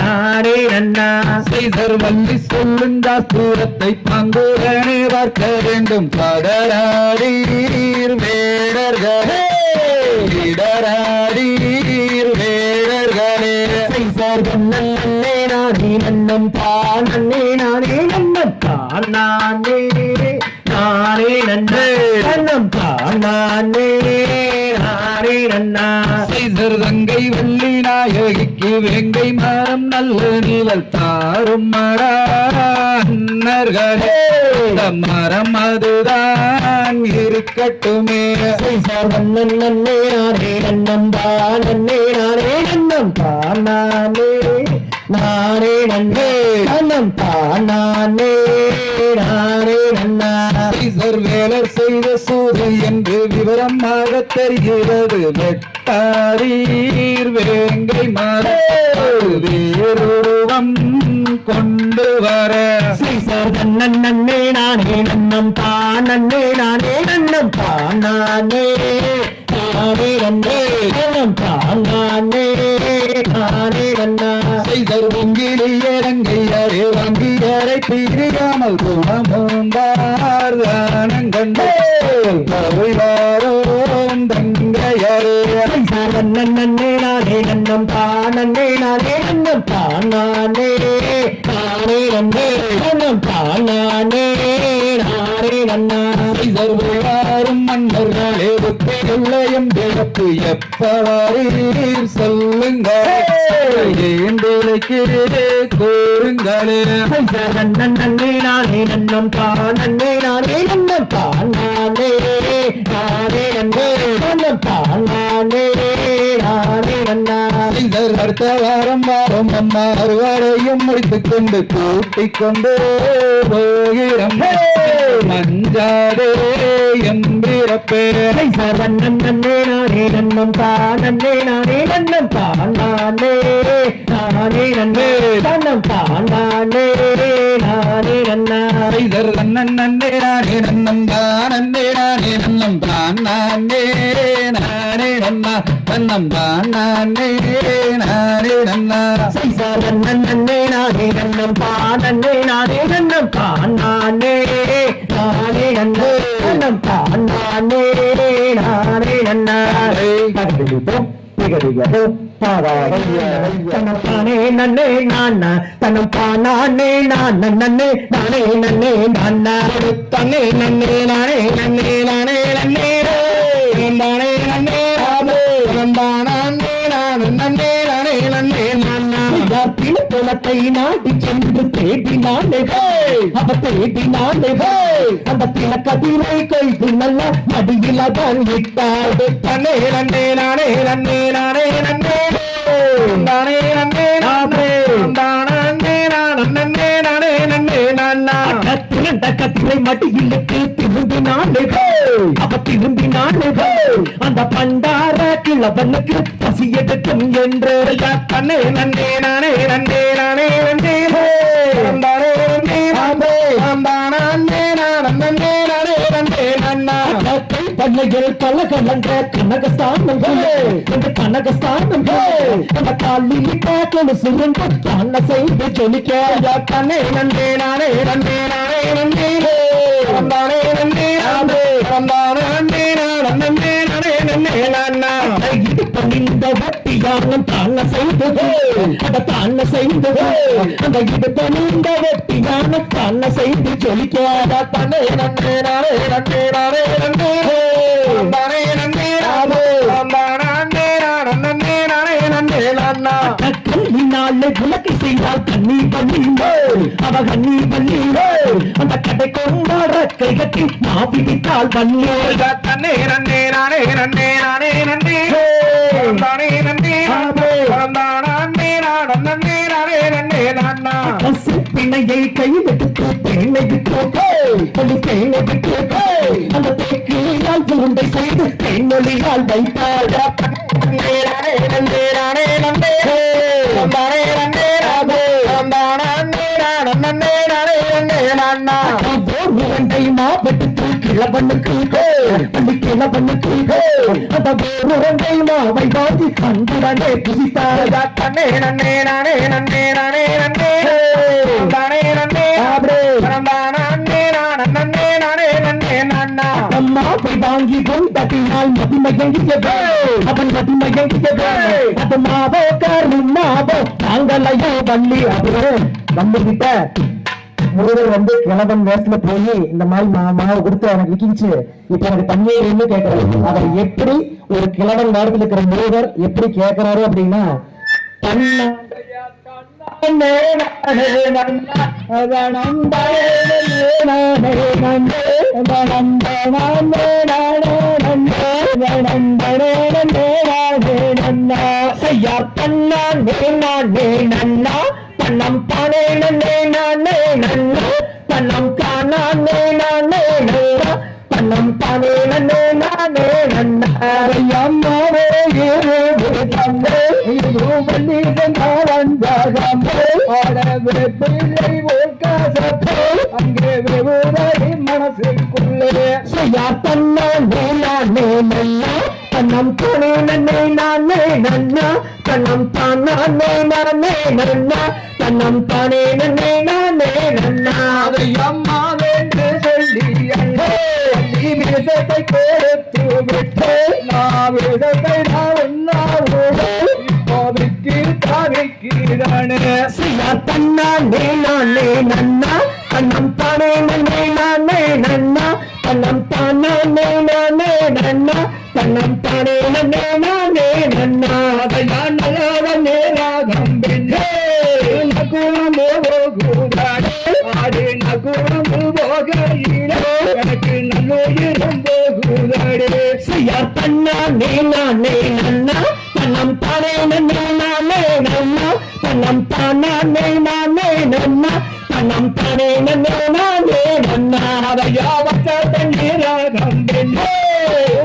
நானே நன்னா வள்ளி சொல்லுண்டா சூரத்தை பங்குடனே பார்க்க வேண்டும் கடலாடீர் வேடர்களே இடராடீர் வேடர்களே நன்னே நானே நன்னம் தானே நானே நன்னம் தானே நானே நன்னே நன்னம் தானே நானே நன்னா தங்கை வள்ளி நாயகிக்கு வேங்கை மரம் நல்ல நிழல் தாரும் மரர்களே மரம் அதுதான் இருக்கட்டுமே நன்னே நானே நன்னம் தானே நானே நன்னம் தானே நானே நன்னே நன்னம் தானே நானே நன்னா வேலர் செய்த சூது என்று விவரமாக தெரிகிறது வெட்டாரீர் வேங்கை மரம் வேறுருவம் கொண்டு வர நன்னே நானே நன்னம் தானே நானே நன்னம் தானே நானே நன்னே நன்னம் தானே நானே நன்னா பொங்கிலி இறங்கையரே வங்கியரை பிரியாமல் குணமுந்தார் தானங்கண்டே கவிவாரோம் தங்கையரே நன்னே நானே நன்னம் தானே நானே நன்னம் தானே நானே நன்னே நன்னம் தானே நானே நன்னா விழாரும் மன்னர்களே புத்தியுள்ளயம் பிறப்பு எப்பவாரீர் சொல்லுங்கள் ஏந்திலைக்கு கூறுங்களே நன்னே நானே நன்னம் தானே நானே நன்னம் தானே நானே நன்னே நன்னம் தானே நானே நன்னா அடுத்த வாரம் அம்மா அறுவரையும் முடித்துக் கொண்டு கூட்டிக் கொண்டு போகிறோம் மஞ்சாதே எம்பிரப்பே நன்னே நானே நன்னம் தானே நானே நன்னம் தானே நானே நன்னே நன்னம் தானே நானே நன்னா சைதர் நன்னன் நன்னே நானே நன்னம் தான் நன்னே நானே நன்னம் தான் நானே நானே நன்னா நன்னம் தான் நானே நானே நன்னா சைசார் நன்னே நானே நன்னம் பானே நானே நன்னம் பானே நானே நன்னே நன்னம் பானே நானே நன்னா தகதிலிப்போம் திகதிகதும் தனப்பானே நன்னே நானா தனப்பானே நான் நன்னே நானே நன்னே நானா தன்னே நன்னே நானே நன்னே நானே நன்னே நானே நன்னே குலத்தை நாடி சென்று தேடினானே அவ தேடினானே அந்த தினக்கதிரை கொய்து நல்ல மடியில தான் விட்டாடு தன்னே நன்னே நானே நன்னே நானே நன்னே நானே நன்னே நானே நானே நன்னே நானே நன்னே நானா திரண்ட கதிரை மடியிலுக்கு திரும்பினானே அவ திரும்பினானே அந்த பண்டார கிழவனுக்கு பசி எடுக்கும் என்று தன்னே நன்னே நானே நன்னே நானே நன்னே பண்ணையில் பல கலந்த கனகஸ்தானங்கள் இந்த கனகஸ்தானங்கள் அந்த காலில் சுருண்டு தன்னை செய்து ஜொலிக்க கண்ணே நன்னே நானே நன்னே நானே நன்னே நானே நன்னே நன்னே நன்னே நானே நன்னே நானா இது பணிந்த வெட்டியானம் தான செய்தது அத தான செய்தது அந்த இது பணிந்த வெட்டியானம் தான செய்து ஜொலிக்க தன்னே நன்னே நானே நன்னே நானே நன்னே உலகை செய்தால் கண்ணி பண்ணி அவ கண்ணி பண்ணி அந்த கடை கொண்டாட கைகட்டி மாவிட்டால் பண்ணி தன்னே நன்னே நானே நன்னே நானே நன்னே நானே நன்னே பிணையை கைவிட்டு பெண்ணை விட்டு பெண்ணை விட்டு அந்த தேக்கியால் உருண்டை செய்து பெண்ணொலியால் வைத்தாள் மாவட்டத்து கிழவனுக்கு கிழவனுக்கு அந்த உருண்டை மாவை வாங்கி கண்டுடனே புசித்தாள் தன்னே நன்னே நானே நன்னே நானே நன்னே அம்மாவை வாங்கி கொண்டதினால் மதிமயங்கியது அவன் மதிமயங்கியது அது மாவோ கரும் மாவோ நாங்களையோ வள்ளி அப்புறம் வந்துகிட்ட முருகர் கிழவன் வேஷத்துல போய் இந்த மாதிரி மாவை கொடுத்து எனக்கு விக்கிச்சு இப்ப எனக்கு தண்ணீர்னு கேட்கிறாரு. அவர் எப்படி ஒரு கிழவன் வேடத்துல இருக்கிற முருகர் எப்படி கேட்கிறாரு அப்படின்னா தன்னம் தானே நன்னே நானே நன்னா தன்னம் தானே நானே நன்னா தன்னம் தானே நன்னே நானே நன்னா அம்மாவே தந்தை வள்ளி ஆடவே பிள்ளை ஓர்காசப்போ அங்கே வெறுதை மனசுக்குள்ளே செய்யா தன்னா நானே நன்னா தன்னம் தானே நன்னே நானே நன்னா தன்னம் தானே நானே நன்னா தன்னம் தானே நன்னே நானே நன்னா அதை அம்மா என்று சொல்லி விஷத்தை கொடுத்து விட்டு நான் விஷத்தை இப்போதைக்கு தாவிக்கிறானே செய்யா தன்னானே நானே நன்னா தன்னம் தானே நன்னே நானே நன்னா தன்னம் தானே நானே நன்னா தன்னம் தானே நன்னே நானே நன்னா அதை நான் நேராகம் பெண்ணே நகுழம்பு போகுதாடே ஆடு நகுழம்பு போகையிலே எனக்கு நல்லோயிரம் போகுதாடே செய்யா தன்னானே நானே நன்னா தன்னம் தானே நன்னே நானே நன்னா தன்னம் தானே நானே நன்னா தன்னம் தானே நன்னே நானே நன்னா அதை யாவற்ற தண்ணீராகம் பெண்ணே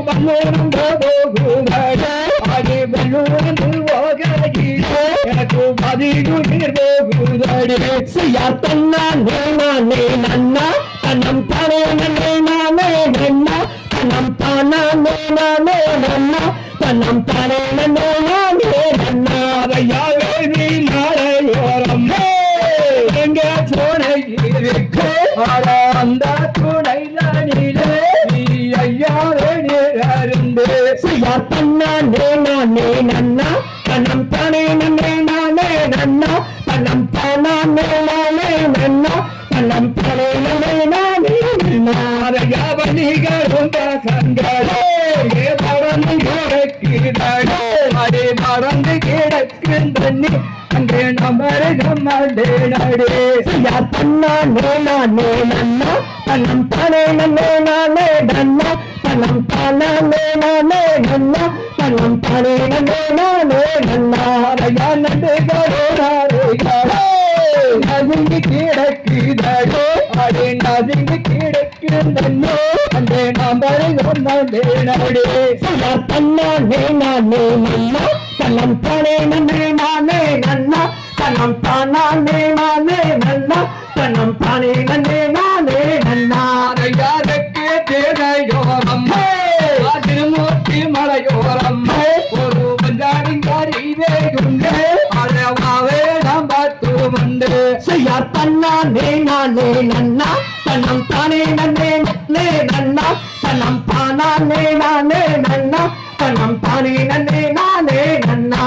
வல்லூரம் போகுதாடே ஆடு வல்லூரம் போகையிலே எனக்கு மதியுயிர் போகுதாடே செய்யா தன்னானே நானே நன்னா இருக்கு அந்த துணை தானிலே நீ ஐயாவே நேரந்து செய்யார் தன்னானே நானே நன்னா தன்னம் தானே நன்னே நானே நன்னா தன்னம் தானே நானே நன்னா தன்னம் தானே நன்னே நானே நன்னா யாவனிகளும் தாசங்களே மறந்து கிடக்கிறாளே அடே மறந்து கிடக்கின்றனே அங்கே நமரகம் நாடே நாடே யார் தன்னானே நானே நன்னா தன்னம் தானே நன்னே நானே நன்னா தன்னம் தானே நானே நன்னா தன்னம் தானே நன்னே நானே நன்னா யா நடுகளே நதுங்கி கிடக்கிறாளே அடே நதுங்கி கிடக்கின்றனே அங்கே நமரகம் நாடே நாடே யார் தன்னானே நானே நன்னா தன்னம் தானே நன்னே நானே நன்னா தன்னம் தானே நானே நன்னா தன்னம் தானே நன்னே நானே நன்னா யாருக்கு தேரையோரம் திருமூர்த்தி மலையோரம் ஒரு பஞ்சாரிங்காரிவே உண்டு அழவாவே நாம் பார்த்துமுண்டு செய்யார் தன்னானே நானே நன்னா தன்னம் தானே நன்னே நன்னே நன்னா தன்னம் தானே நானே நன்னா தன்னம் தானே நன்னே நானே நன்னா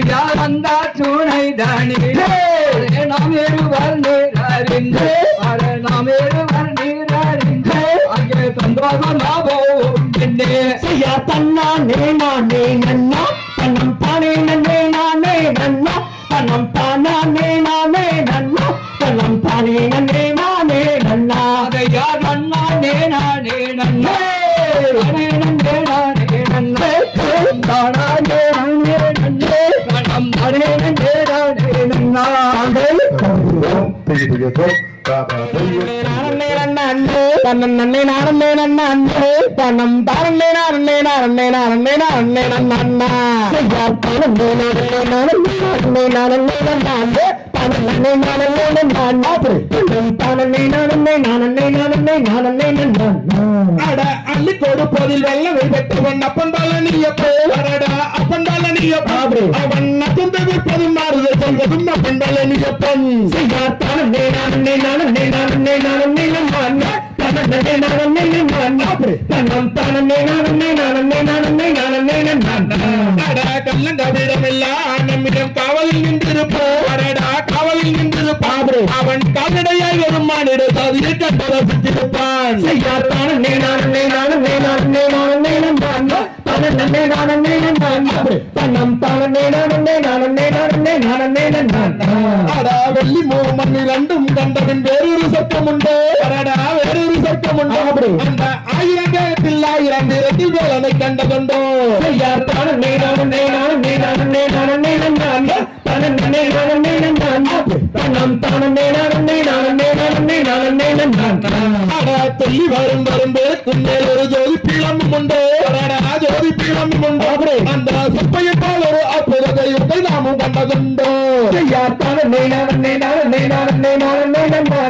யார் அந்த துணை தானிலே நாம் இருவர் நீரறிந்து நாம் இருவர் நீரறிந்து அங்கே சந்தோஷமாவோம் என்னே செய்யா தன்னானே நானே நன்னா தன்னம் தானே நன்னே நானே நன்னா தன்னம் தானே நானே நன்னா தன்னம் தானே நன்னே நானே நன்னா யார் நன்னானே நானே நன்னே நானே நன்னே நானே நன்னே தானே நானே நன்னே தன்னம் தானே நன்னே நானே நன்னா தன்னே நானே நன்னே தன்னம் தானே நானே நானே நானே நானே நன்னா செய்யார் தானே நானே நானே நானே நன்னா தானே நானே நன்னா தானே நானே நானே நானே நன்னா அட அள்ளி கொடுப்பதில் வெள்ளவை பெற்றவன் அப்பன் பாலனியப்போ அடடா அப்பன் பாலனியப்போ அவன் நச்சந்து விற்பதும் மாறுதல் சொல்வதும் அப்பன் பாலனியப்பன் செய்யார் தானே நானே நானே நானே நானே நன்னா தானே நானே நன்னா தன்னம் தானே நானே நானே நானே நானே நன்னா அட கள்ளங்கவிடமெல்லாம் நம்மிடம் காவலில் நின்றிருப்போ அடடா காவலில் நின்றிருப்பான் அவன் கால்நடையாய் வரும் மானிட சாதியை கண்டரசித்திருப்பான் செய்யார் தானே நானே நானே நானே நானே நன்னா தானே நானே நன்னா தன்னம் தானே நானே நானே நானே நானே நன்னா அடா வெள்ளி மோமன் இரண்டும் கண்டபின் வேறொரு சத்தம் உண்டு அடடா வேறொரு சத்தம் உண்டு அந்த ஆயிரம் கேட்டில் ஆயிரம் இரட்டி வேலனை கண்டதுண்டோ செய்யார் தானே நானே நானே நானே நானே நன்னா தானே நானே நன்னா தன்னம் தானே நானே நானே நானே நானே நன்னா அடா சொல்லி வரும் வரும்போது மேல் ஒரு ஜோதி பீளமும் உண்டு அடடா ஜோதி பீளமும் உண்டு அந்த சுப்பையிட்டால் ஒரு அற்புத தெய்வத்தை நாமும் கண்டதுண்டோ செய்யார் தானே நானே நானே நானே நானே நன்னா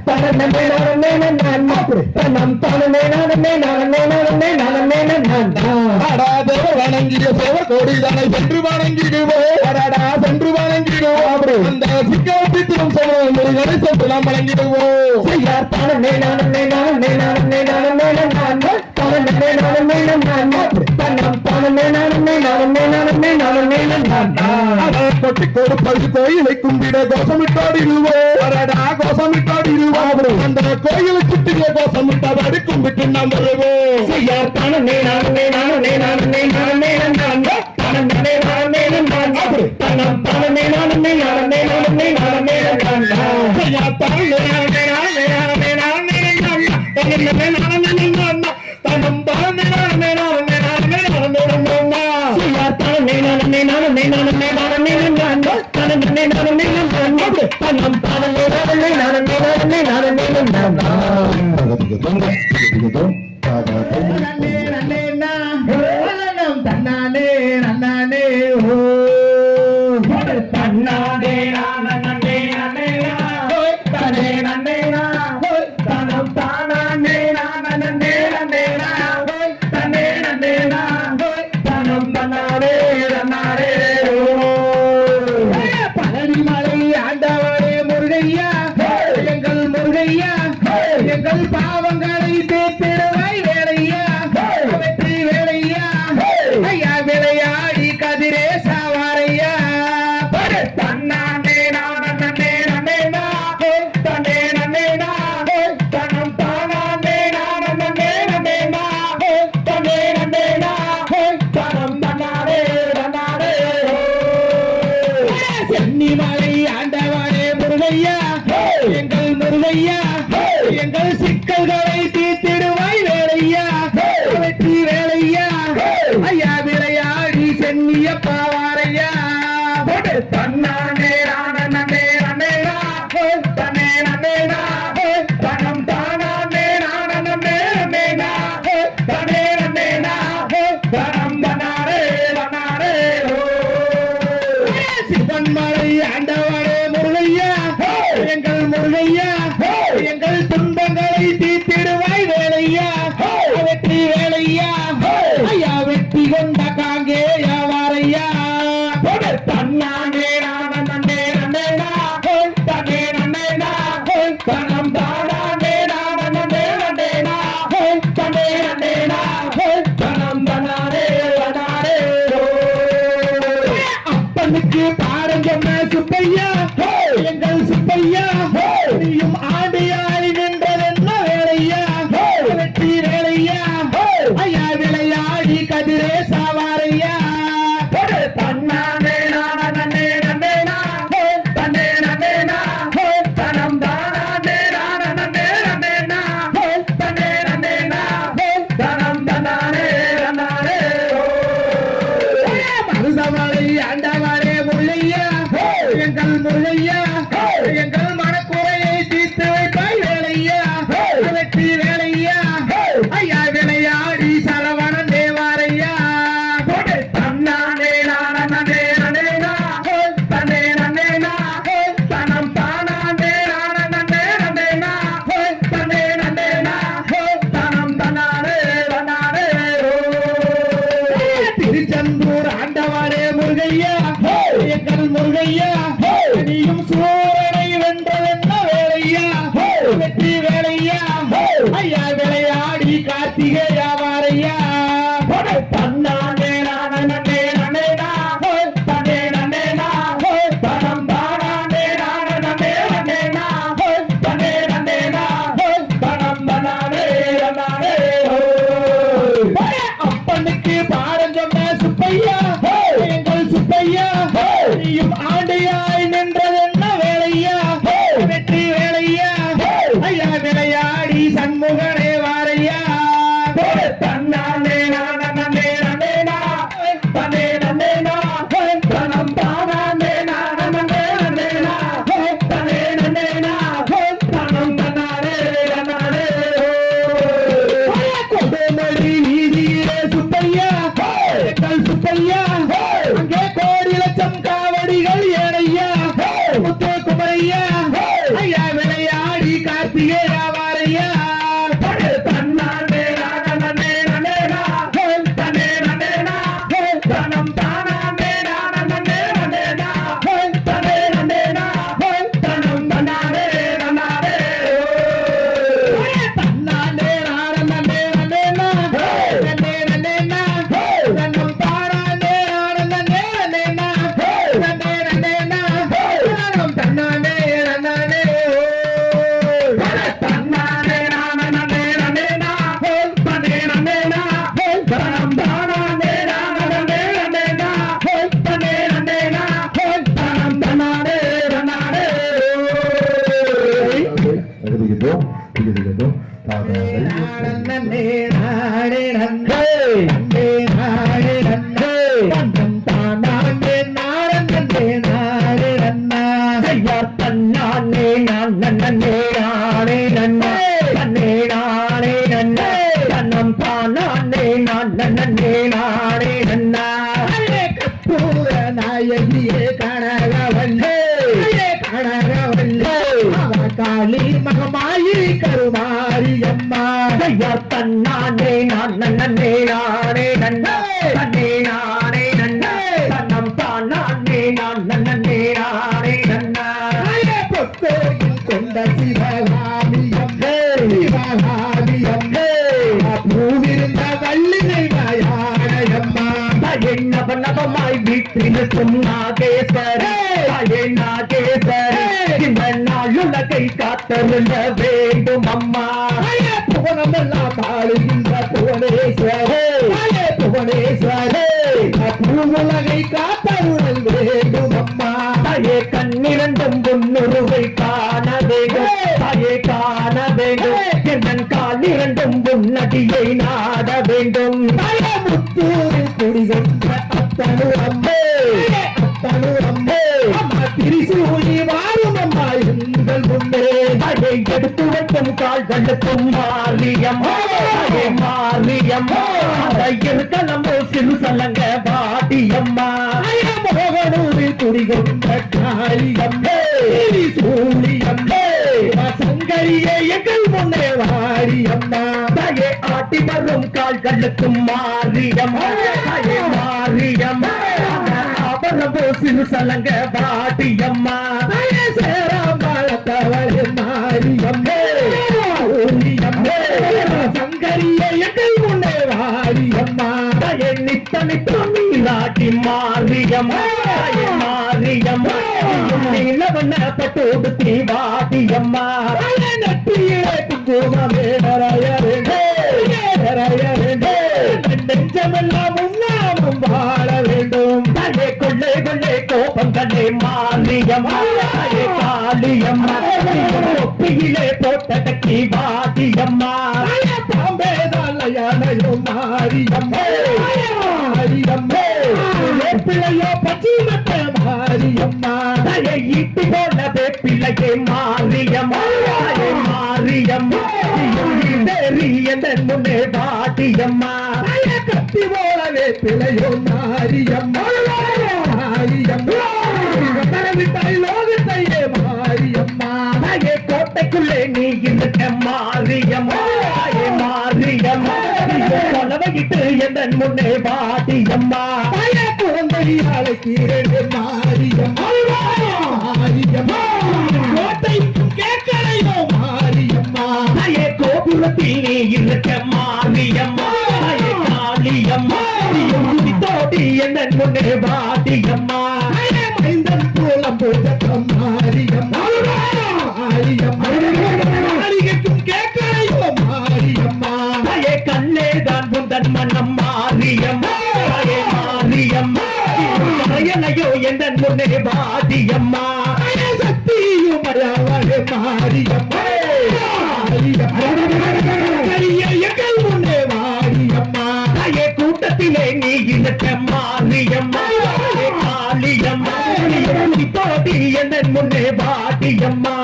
தானே நானே நன்னா தன்னம் தானே நானே நானே நானே நானே நன்னா அடா தேவ வணங்கிய சேவ கோடி தானே சென்று வணங்கிடுவோம் அடடா சென்று வணங்கிடுவோம் அந்த சிக்காபித்திரம் சமூகம் முருகனை சென்று நாம் வணங்கிடுவோம் செய்யார் தானே நானே நானே நானே நானே நன்னா தானே நானே நன்னா தன்னம் தானே நானே நானே நானே நானே நன்னா அட கொட்டி கொடுப்பது கோயிலை கும்பிட கோஷமிட்டாடிடுவோம் அடடா கோஷமிட்டாடிடுவோம் அந்த கோயிலை சுற்றிய கோஷமிட்டாடி கும்பிட்டு நாம் வருவோம் செய்யார் தானே நானே நானே நானே நானே நன்னா தானே நானே நன்னா தன்னம் தானே நானே நானே நானே நானே நன்னா செய்யார் தானே நானே நானே நானே நானே நன்னா தானே நானே நன்னா தன்னம் தானே நானே நானே நானே நானே நன்னா செய்யார் தானே நானே நானே நானே நானே நன்னா தானே நானே நன்னா தன்னம் தானே நானே நானே நானே நானே நன்னா தன்னானே நன்னானே ஓ தன்னானே நன்னே நன்னே தானே நன்னே தன்னம் தானே நன்னே நன்னே தானே நன்னே தன்னம் தன்னானே நன்னானே பழனி மலை ஆண்டவரே முருகையா எங்கள் முருகையா எங்கள் பாவங்களை தீர்த்திடுவாய் வேலையா வெற்றி வேலையா ஐயா விளையாடி கதிரே சாவாரையா தன்னானே நானே நன்னே நானே தன்னே நன்னே நானே தன்னம் தானானே நானே நன்னே நானே தன்னே நன்னே நானே தன்னம் தன்னானே நன்னானே சென்னிமலை ஆண்டவனே முருகையா எங்கள் முருகையா எங்கள் சிக்கல்களை தீர்த்திடுவாய் வேலையா வெற்றி வேலையா ஐயா விளையாடி சென்னிய பாவாரையா தன்னானே நானே நன்னே நானே தன்னே நன்னே நானே தன்னம் தானானே நானே நன்னே நானே தன்னே நன்னே நானே தன்னம் தன்னானே நன்னானே சிவன்மலை ஆண்டவனே முருகையா எங்கள் முருகையா எங்கள் துன்பங்களை தீர்த்திடுவாய் வேலையா வெற்றி வேலையா ஐயா வெற்றி கொண்ட காங்கேயா வாரையா தன்னானே நானே நன்னே நானே தன்னே நன்னே நானே தன்னம் தானானே நானே நன்னே நானே தன்னே நன்னே நானே தன்னம் தன்னானே நன்னானே அப்பனுக்கு பாடம் சொன்ன சுப்பையா எங்கள் சுப்பையா நீயும் ஆண்டியாய் நின்றதென்ன வேலையா வெற்றி வேலையா ஐயா விளையாடி கதிரே சாவாரையா தன்னானே நானே நன்னே நானே தன்னே நன்னே நானே தன்னம் தானானே நானே நன்னே நானே தன்னே நன்னே நானே தன்னம் தன்னானே நன்னானே மருதமலை ஆண்டவரே முருகையா எங்கள் முருகையா எங்கள் மனக்குறையை தீர்த்து வைப்பாய் வேலையா வெற்றி வேலையா ஐயா விளையாடி சரவணன் தேவாரையா தன்னானே நானே நன்னே நானே தன்னே நன்னே நானே தன்னம் தானானே நானே நன்னே நானே தன்னே நன்னே நானே தன்னம் தன்னானே நன்னானே திருச்செந்தூர் ஆண்டவரே முருகையா எங்கள் முருகையா நீயும் சூரனை வென்றதென்ன வேலையா வெற்றி வேலையா ஐயா விளையாடி கார்த்திகேயா வாரையா தன்னானே நானே நன்னே நானே தன்னே நன்னே நானே தன்னம் தானானே நானே நன்னே நானே தன்னே நன்னே நானே தன்னம் தன்னானே நன்னானே அப்பனுக்கு பாடம் சொன்ன சுப்பையா எங்கள் சுப்பையா நீயும் ஆண்டையாய் நின்றதென்ன வேலையா வெற்றி வேலையா ஐயா விளையாடி சண்முகனே வாரையா தன்னானே நானே நன்னே நானே தன்னே நன்னே நானே தன்னம் தானானே நானே நன்னே நானே தன்னே நன்னே நானே தன்னம் தன்னானே நன்னானே கொடுமொழி வீதியிலே சுப்பையா எங்கள் சுப்பையா அங்கே கோடி லட்சம் காவடிகள் ஏனையா முத்து குமரையா ஐயா விளையாடி கார்த்திகேயா வாரையா தன்னானே நானே நன்னே நானே தன்னே நன்னே நானே தன்னம் தானானே நானே நன்னே நானே தன்னே நன்னே நானே தன்னம் தன்னானே நன்னானே தன்னானே நானே நன்னே நன்னே நன்னே தன்னம் தானானே நானே நன்னே நன்னே நன்னே தன்னம் தன்னானே நன்னானே தன்னானே நானே நன்னே நானே தன்னே நன்னே நானே தன்னம் தானானே நானே நன்னே நானே தன்னே நன்னே நானே தன்னம் தன்னானே நன்னானே எழுதுகின்றோம் எழுதுகின்றோம் பாடல்கள் நன்னே நானே நன்னே நானே நன்னே தன்னம் தானானே நானே நானே நன்னா ஐயார் தன்னானே நன்னே நானே நன்னே தன்னே நானே நன்னே தன்னம் தானானே நன்னே நானே நன்னா கற்பூர நாயகியே கனகவல்லே கனகவல்லே அவ காளி மகமாயி கருமாரியம்மா ஐயார் தன்னானே நன்னே நானே நன்னே தன்னே நானே நன்னே தன்னம் தானானே நன்னே நானே நன்னா பொக்கோயில் கொண்ட சிவகாமியம் வீட்டிற்கும் நாகேஸ்வரி தாயே நாகேஸ்வரி இந்த நாளுலகை காத்தருள வேண்டும் அம்மா புவனமெல்லாம் ஆளுகின்ற புவனேஸ்வரே புவனேஸ்வரே உலகை காத்தருளல் வேண்டும் அம்மா தாயே கண்ணிரண்டும் பொன்னுருவை காண வேண்டும் தாயே காண வேண்டும் என் காலிரண்டும் பொன்னடியை நாட வேண்டும் முத்தூரில் குடிகின்ற அத்தனு அம்மே அத்தனு அம்மே அம்மா திரிசூலி வாரும் அம்மா எங்கள் முன்னே அதை எடுத்து வைக்கும் கால்களுக்கும் மாரியம்மா மாரியம்மா அதை இருக்கலம்போ சிறு சலங்க பாடியம்மா மோகனூரில் குடிகின்ற காளியம்மே சூழியம்மே சங்கரியே எங்கள் முன்னே வாரியம்மா தாயே ஆட்டி வரும் கால்களுக்கும் மாரியம்மா தாயே மாரியம்மா அவரபோ சிறு சலங்க பாடியம்மா சேராமளத்தவள் மாரியம்மே சூழியம்மே சங்கரியே எங்கள் முன்னே வாரியம்மா தாயே நித்த நித்தம் நீராட்டி மாரியம்மா தாயே மாரியம்மா நீலவண்ண பட்டோடு தீவாதியம்மா நெற்றியிலே குங்குமமே நிறைய நெஞ்சமெல்லாம் உண்ணாமும் வாழ வேண்டும் தலை கொள்ளை கொள்ளை கோபங்களே மாரியம்மா தலை காளியம்மா தொப்பியிலே போட்ட கட்டி வாதியம்மா பாம்பே தலையணையும் மாரியம்மா மாரியம்மா பிள்ளையோ பச்சிமத்த மாரியம்மா தலை ஈட்டி போலவே பிள்ளையை மாரியம்மா மாரியம்மா முன்னே பாட்டியம்மா கத்தி போலவே பிள்ளையோ மாரியம்மா மாரியம்மா லோகத்தையே மாரியம்மா தாயே கோட்டைக்குள்ளே நீ இருக்க மாரியம்மா மாரியம்மா கொலவையிட்டு என் முன்னே பாட்டியம்மா குழந்தை அழைக்கிறேன் மாரியம்மா மாரியம்மா கோட்டைக்கும் கேட்கலையோ மாரியம்மா தாயே கோபுரத்தில் நீ இருக்க மாரியம்மா காளியம்மா தோட்டி என் முன்னே பாட்டியம்மா மைந்தன் கோலம் போட்ட மாரியம்மா மாரியம்மா அருகைக்கும் கேட்கலையோ மாரியம்மா தாயே கண்ணே தான் புந்தன் மனம் மாரியம்மா மாரியம்மா மறையலையோ என் முன்னே பாட்டியம்மா சக்தியும் மயாவளே மாரியம்மா எங்கள் முன்னே மாரியம்மா தாயே கூட்டத்திலே நீ இருக்க மாரியம்மா காளியம்மா தோட்டி என் முன்னே பாட்டியம்மா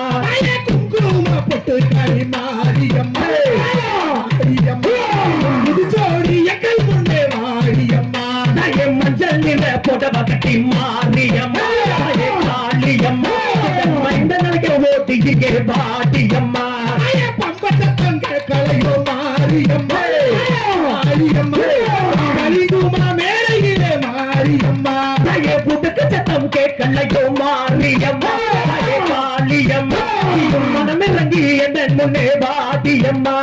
குங்கும பொட்டு கறி மாரியம்மா முடிச்சோடி எங்கள் முன்னே மாரியம்மா தாயே மஞ்சள் நிற போட்டவ கட்டி மாரியம்மா காளியம்மா மைந்த நினைக்க ஓட்டி இங்கே பாட்டியம்மா பம்பச்சத்தம் கேட்கலையோ மாரியம்மா மாரியம்மா கலிகுமா மேடையிலே மாரியம்மா தாயே புட்டுக்கு சத்தம் கேட்கலையோ மாரியம்மா காளியம்மா மனமிறங்கி என் முன்னே பாட்டியம்மா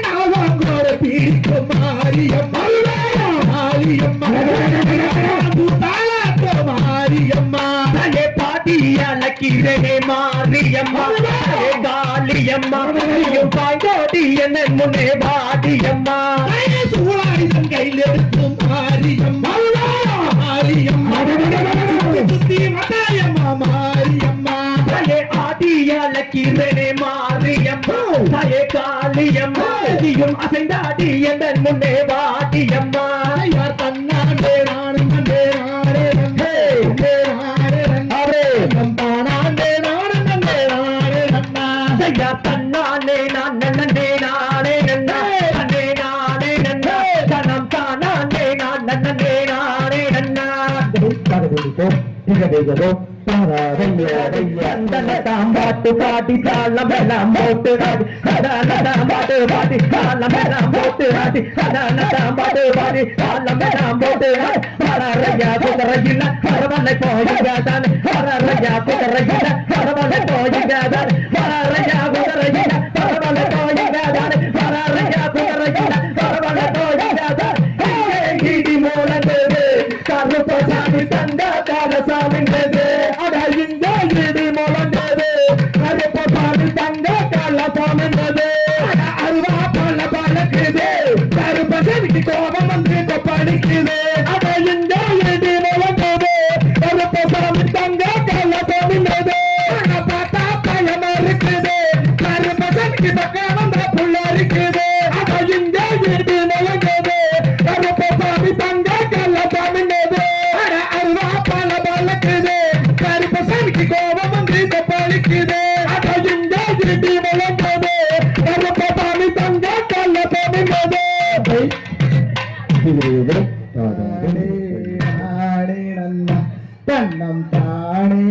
நாவாங்கோட பிடிக்கும் மாரியம்மா மாரியம்மா மாரியம்மா தாயே பாட்டியாலக்கிறே மாரியம்மா காளியம்மா பாய்கோட்டி என் முன்னே பாட்டியம்மா சூழாயுதம் கையில் எடுக்கும் மாரியம்மா மாரியம்மா சுத்தி மதாயம்மா மாரியம்மா தாயே ஆட்டியாலக்கிறே மாரியம்மா தாயே காளியம்மா அசைந்தாடி என் முன்னே பாட்டியம்மா யார் தன்னாண்டே நானும் நண்டே நானே நண்டே நானே நண்டே தானாண்டே நானும் நண்டே நானே நன்னா ஐயா தன்னானே நான் நண்டே நானே நன்னா நண்டே நானே நன்னா தனம் தானாண்டே நான் நண்டே நானே நன்னா பாட்டு பாட்டி தாளம் எல்லாம் போட்டு பாட்டு பாட்டி தாளம் எல்லாம் போட்டு பாட்டு பாட்டி தாளம் எல்லாம் போட்டு வரையா குதிரையில பரவலை போய்தான் வரையா குதிரையில பரவலை போய்தான் வரையா குதிரையில பரவலை போய்தான் வரையா குதிரையில பரவலை போய்தான் இடி மூலந்து கருப்பசாமி தந்த சாமி கோபம் வந்து படிக்குது அட இந்த இடி முழங்குது கருப்பு சாமி தங்க கல்ல போமின்னது பார்த்தா பயமா இருக்குது கருப்பு சாமிக்கு பக்கம் வந்த புள்ள இருக்குது அட இந்த இடி முழங்குது கருப்பு சாமி தங்க கல்ல போமின்னது அருவா பல பலக்குது கருப்பு சாமிக்கு கோபம் வந்து படிக்குது அட இந்த இடி முழங்குது கருப்பு சாமி தங்க கல்ல போமின்னது நானே நன்னா தன்னம் தானே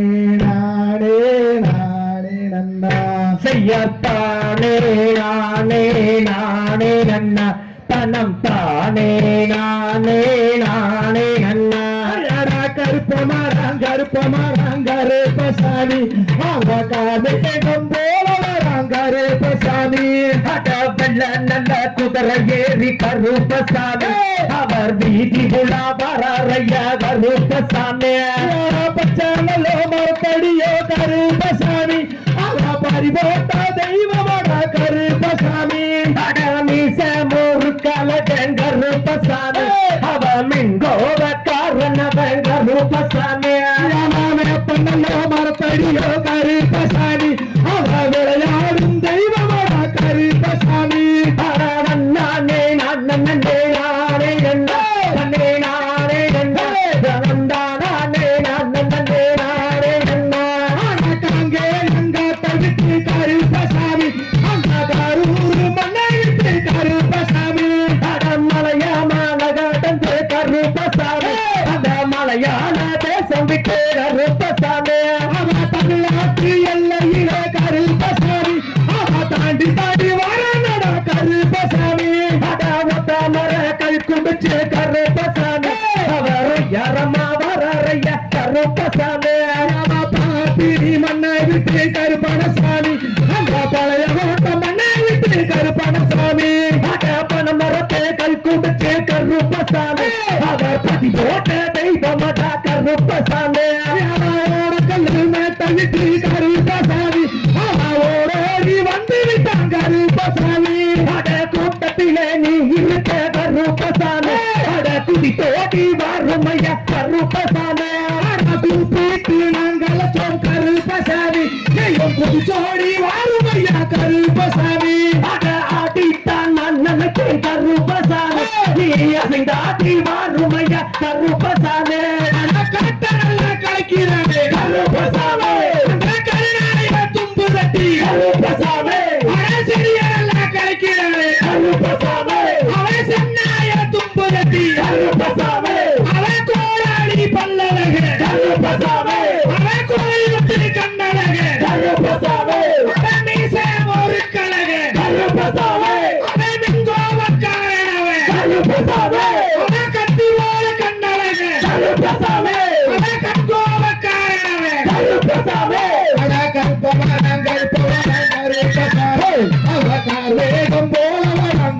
நானே நானே நன்னா செய்யத்தானே நானே நானே நன்னா தனம் தானே நானே நானே நன்னா கருப்பு மரம் கருப்பசாமி அவங்க காது கேட்கும் போல வராங்க கருப்பசாமி அட வெள்ள நல்ல குதிரை ஏறி கருப்பசாமி அவர் வீதி புலா வரைய கருப்பசாமி பச்சை நல்ல மரத்தடியோ கருப்பசாமி பறிபோட்ட தெய்வமட கருப்பசாமி அடமீச முறுக்கலகன் கருப்பசாமி அவ மின்கோவக்காரனவன் கருப்பசாமி பண்ணோ மரத்தடியோ கருப்பசாமி அவ விளையாடும் தெய்வமட கருப்பசாமி நானே நானே நானே நன்னா நானே நானே நன்னா நானே நானே நானே நன்னா காங்கே எங்க தவிட்டு கருப்பசாமி அந்த கரூர் மண்ணை விட்டு கருப்பசாமி மலையாள கடந்து கருப்பசாமி அந்த மலையாள தேசம் விட்டு கருப்பசாமி அவ தமிழ்நாட்டு எல்லையில கருப்பசாமி அவ தாண்டி தாண்டி வர கருப்பசாமி அட ஒத்த மர கை கும்பிச்சு கருப்பசாமி அவர் யாரம்மா வரைய கருப்பசாமி அவ பாப்பிரி மண்ணை விட்டு கருப்பணசாமி அந்த பழைய ஓட்ட மண்ணை விட்டு கருப்பணசாமி அட பண மரத்தை கை கும்பிச்சு கருப்பசாமி அவர் பதி போட்ட தெய்வமட கருப்பசாமி கல்லு மேட்ட விட்டு கருப்பசாமி ஓடி வந்து விட்டான் கருப்பசாமி அட கூட்டத்திலே நீ இருக்க கருப்பசாமி அட குடி தோடி வாருமைய கருப்பசாமி கூப்பிட்டு நாங்கள் கருப்பசாமி புதுச்சோடி வாருமைய கருப்பசாமி அட ஆடித்தான் நான் நினைச்சேன் கருப்பசாமி நீ அசைந்தாட்டி வாருமைய கருப்பசாமி கட்ட நல்லா கலைக்கிறானே கருப்பசாமி தும்பு தட்டி கருப்பசாமி சரியா கலைக்கிறானே கருப்பசாமி அவன் சென்னாய தும்பு தட்டி கருப்பசாமி அவன் கோடாடி பல்லழகு கருப்பசாமி அவன் கோயிலுக்கு கண்ணழகு கருப்பசாமி அவன் மீசை ஒரு கழகு கருப்பசாமி அவன் மிங்கோவக்காரனவே கருப்பசாமி அவன் கத்தி போல கண்ணழகு கருப்பசாமி அவன் கண்கோவக்காரனவே கருப்பசாமி கருப்பவனம் கருப்பசாமி அவகாரம் போல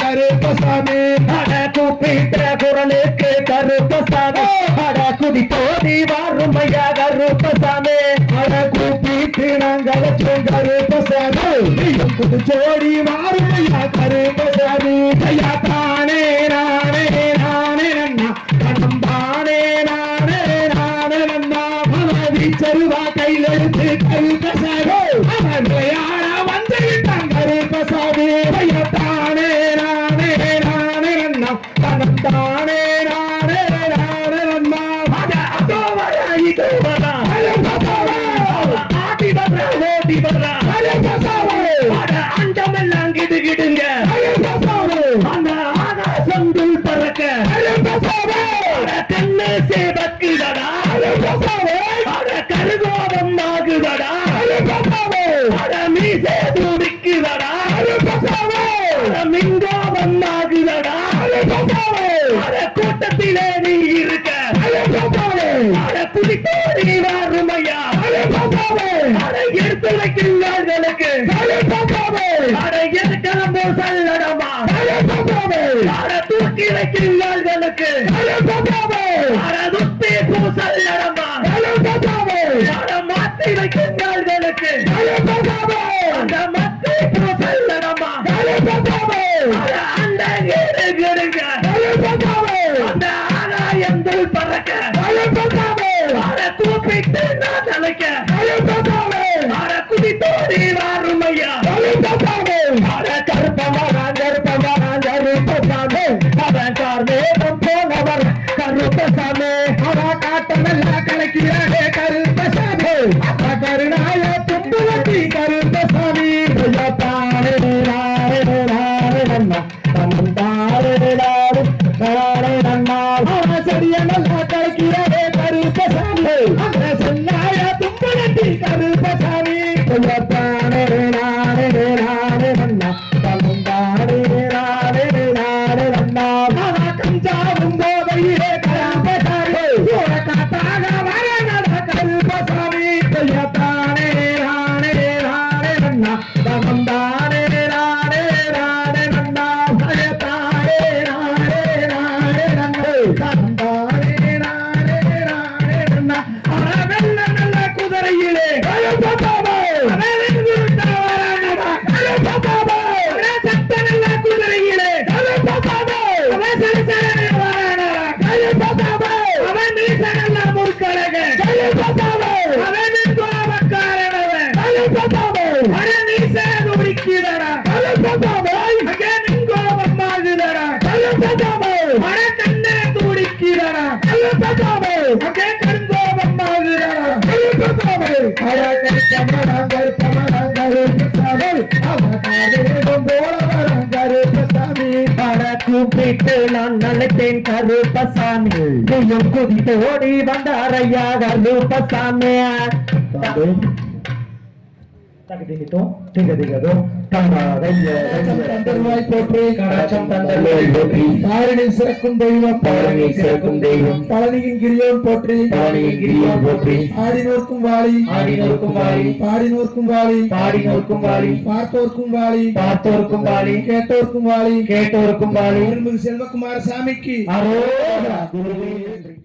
கருப்பசாமி அட கூப்பிட்ட குரலுக்கு கருப்பசாமி அட குடி தோடி வாருமையா கருப்பசாமி அட கூப்பிட்டு நாங்கள் கருப்பசாமி புதுச்சோடி வாருமையா கருப்பசாமி ஐயா தானே நானே நானே நன்னா கணம் தானே நானே நானே நன்னா வீச்சருவா கையில் எடுத்து கருப்பசாமி அவன் விளையாட வந்து விட்டான் கருப்பசாமி ஐயா தானே நானே நானே நன்னா கணம் தானே நானே நானே நன்னா அதோ வர இது வர ஆட்டி வர ஓட்டி வர அண்டமெல்லாம் கிடு கிடுங்க அந்த ஆகாசம் தூள் பறக்க கண்ணு சேவக்குதடா கருகோபம் ஆகுதடா மீசே துடிக்குதடா மிங்கோபம் ஆகுதடா கூட்டத்திலே நீ இருக்க குடித்தோடி வாருமையா எடுத்து வைக்கிறார்களுக்கு எதுக்கிழம்போ சொல்லடமா தூக்கி வைக்கிறார்களுக்கு துப்பி பூசல்லடமா மாற்றி வைக்கிறார்களுக்கு அந்த மத்தி பூசல்லடமா அந்த கிடுங்க நன்னா தந்தாரே நாடு நாடே நன்னா செடிய நல்லா கழிக்கிறதே கருப்பசாமி அந்த சொன்னாய தும்பலட்டி கருப்பசாமி தானே நாடே நாடே நன்னா தந்தாரே நாடே நாடே நன்னா கஞ்சாவும் போதையிலே கருப்பசாமி காத்தாக வர கருப்பசாமி தானே நாடே நாடே நன்னா தந்தாரே நாடே நாடே நன்னா தானே நாடே நாடே நன்னா தந்தாரே நாடே நாடே நன்னா வெள்ள நல்ல குதிரையிலே கருப்பசாமி சட்ட நல்ல குதிரையிலே கருப்பசாமி அவன் மீச நல்ல முற்கழக கருப்பசாமி அவன் கோபக்காரனவன் கருப்பசாமி அவன் மீச துடிக்கிறடா கருப்பசாமி அவன் கோபமாகுதடா கருப்பசாமி அவன் தன்னை துடிக்கிறடா கருப்பசாமி அவன் கருங்கோபமாகுதடா கருப்பசாமி அவன் கமலங்கள் கூப்பிட்டு நான் நினைத்தேன் கருப்பசாமி நீயும் குதித்து ஓடி வந்தாரையா கருப்பசாமி போற்றி கடாட்சம் தந்தருவாய் போற்றி தாரணியில் சிறக்கும் தெய்வம் பழனியில் சிறக்கும் தெய்வம் பழனியின் கிரியோன் போற்றி பழனியில் கிரியோன் போற்றி ஆடினோர்க்கும் வாழி ஆடினோர்க்கும் வாழி பாடினோர்க்கும் வாழி பாடினோர்க்கும் வாழி பார்த்தோர்க்கும் வாழி பார்த்தோர்க்கும் வாழி கேட்டோர்க்கும் வாழி கேட்டோர்க்கும் வாழி செல்வகுமார சாமிக்கு அரோகரா குருவே நன்றி.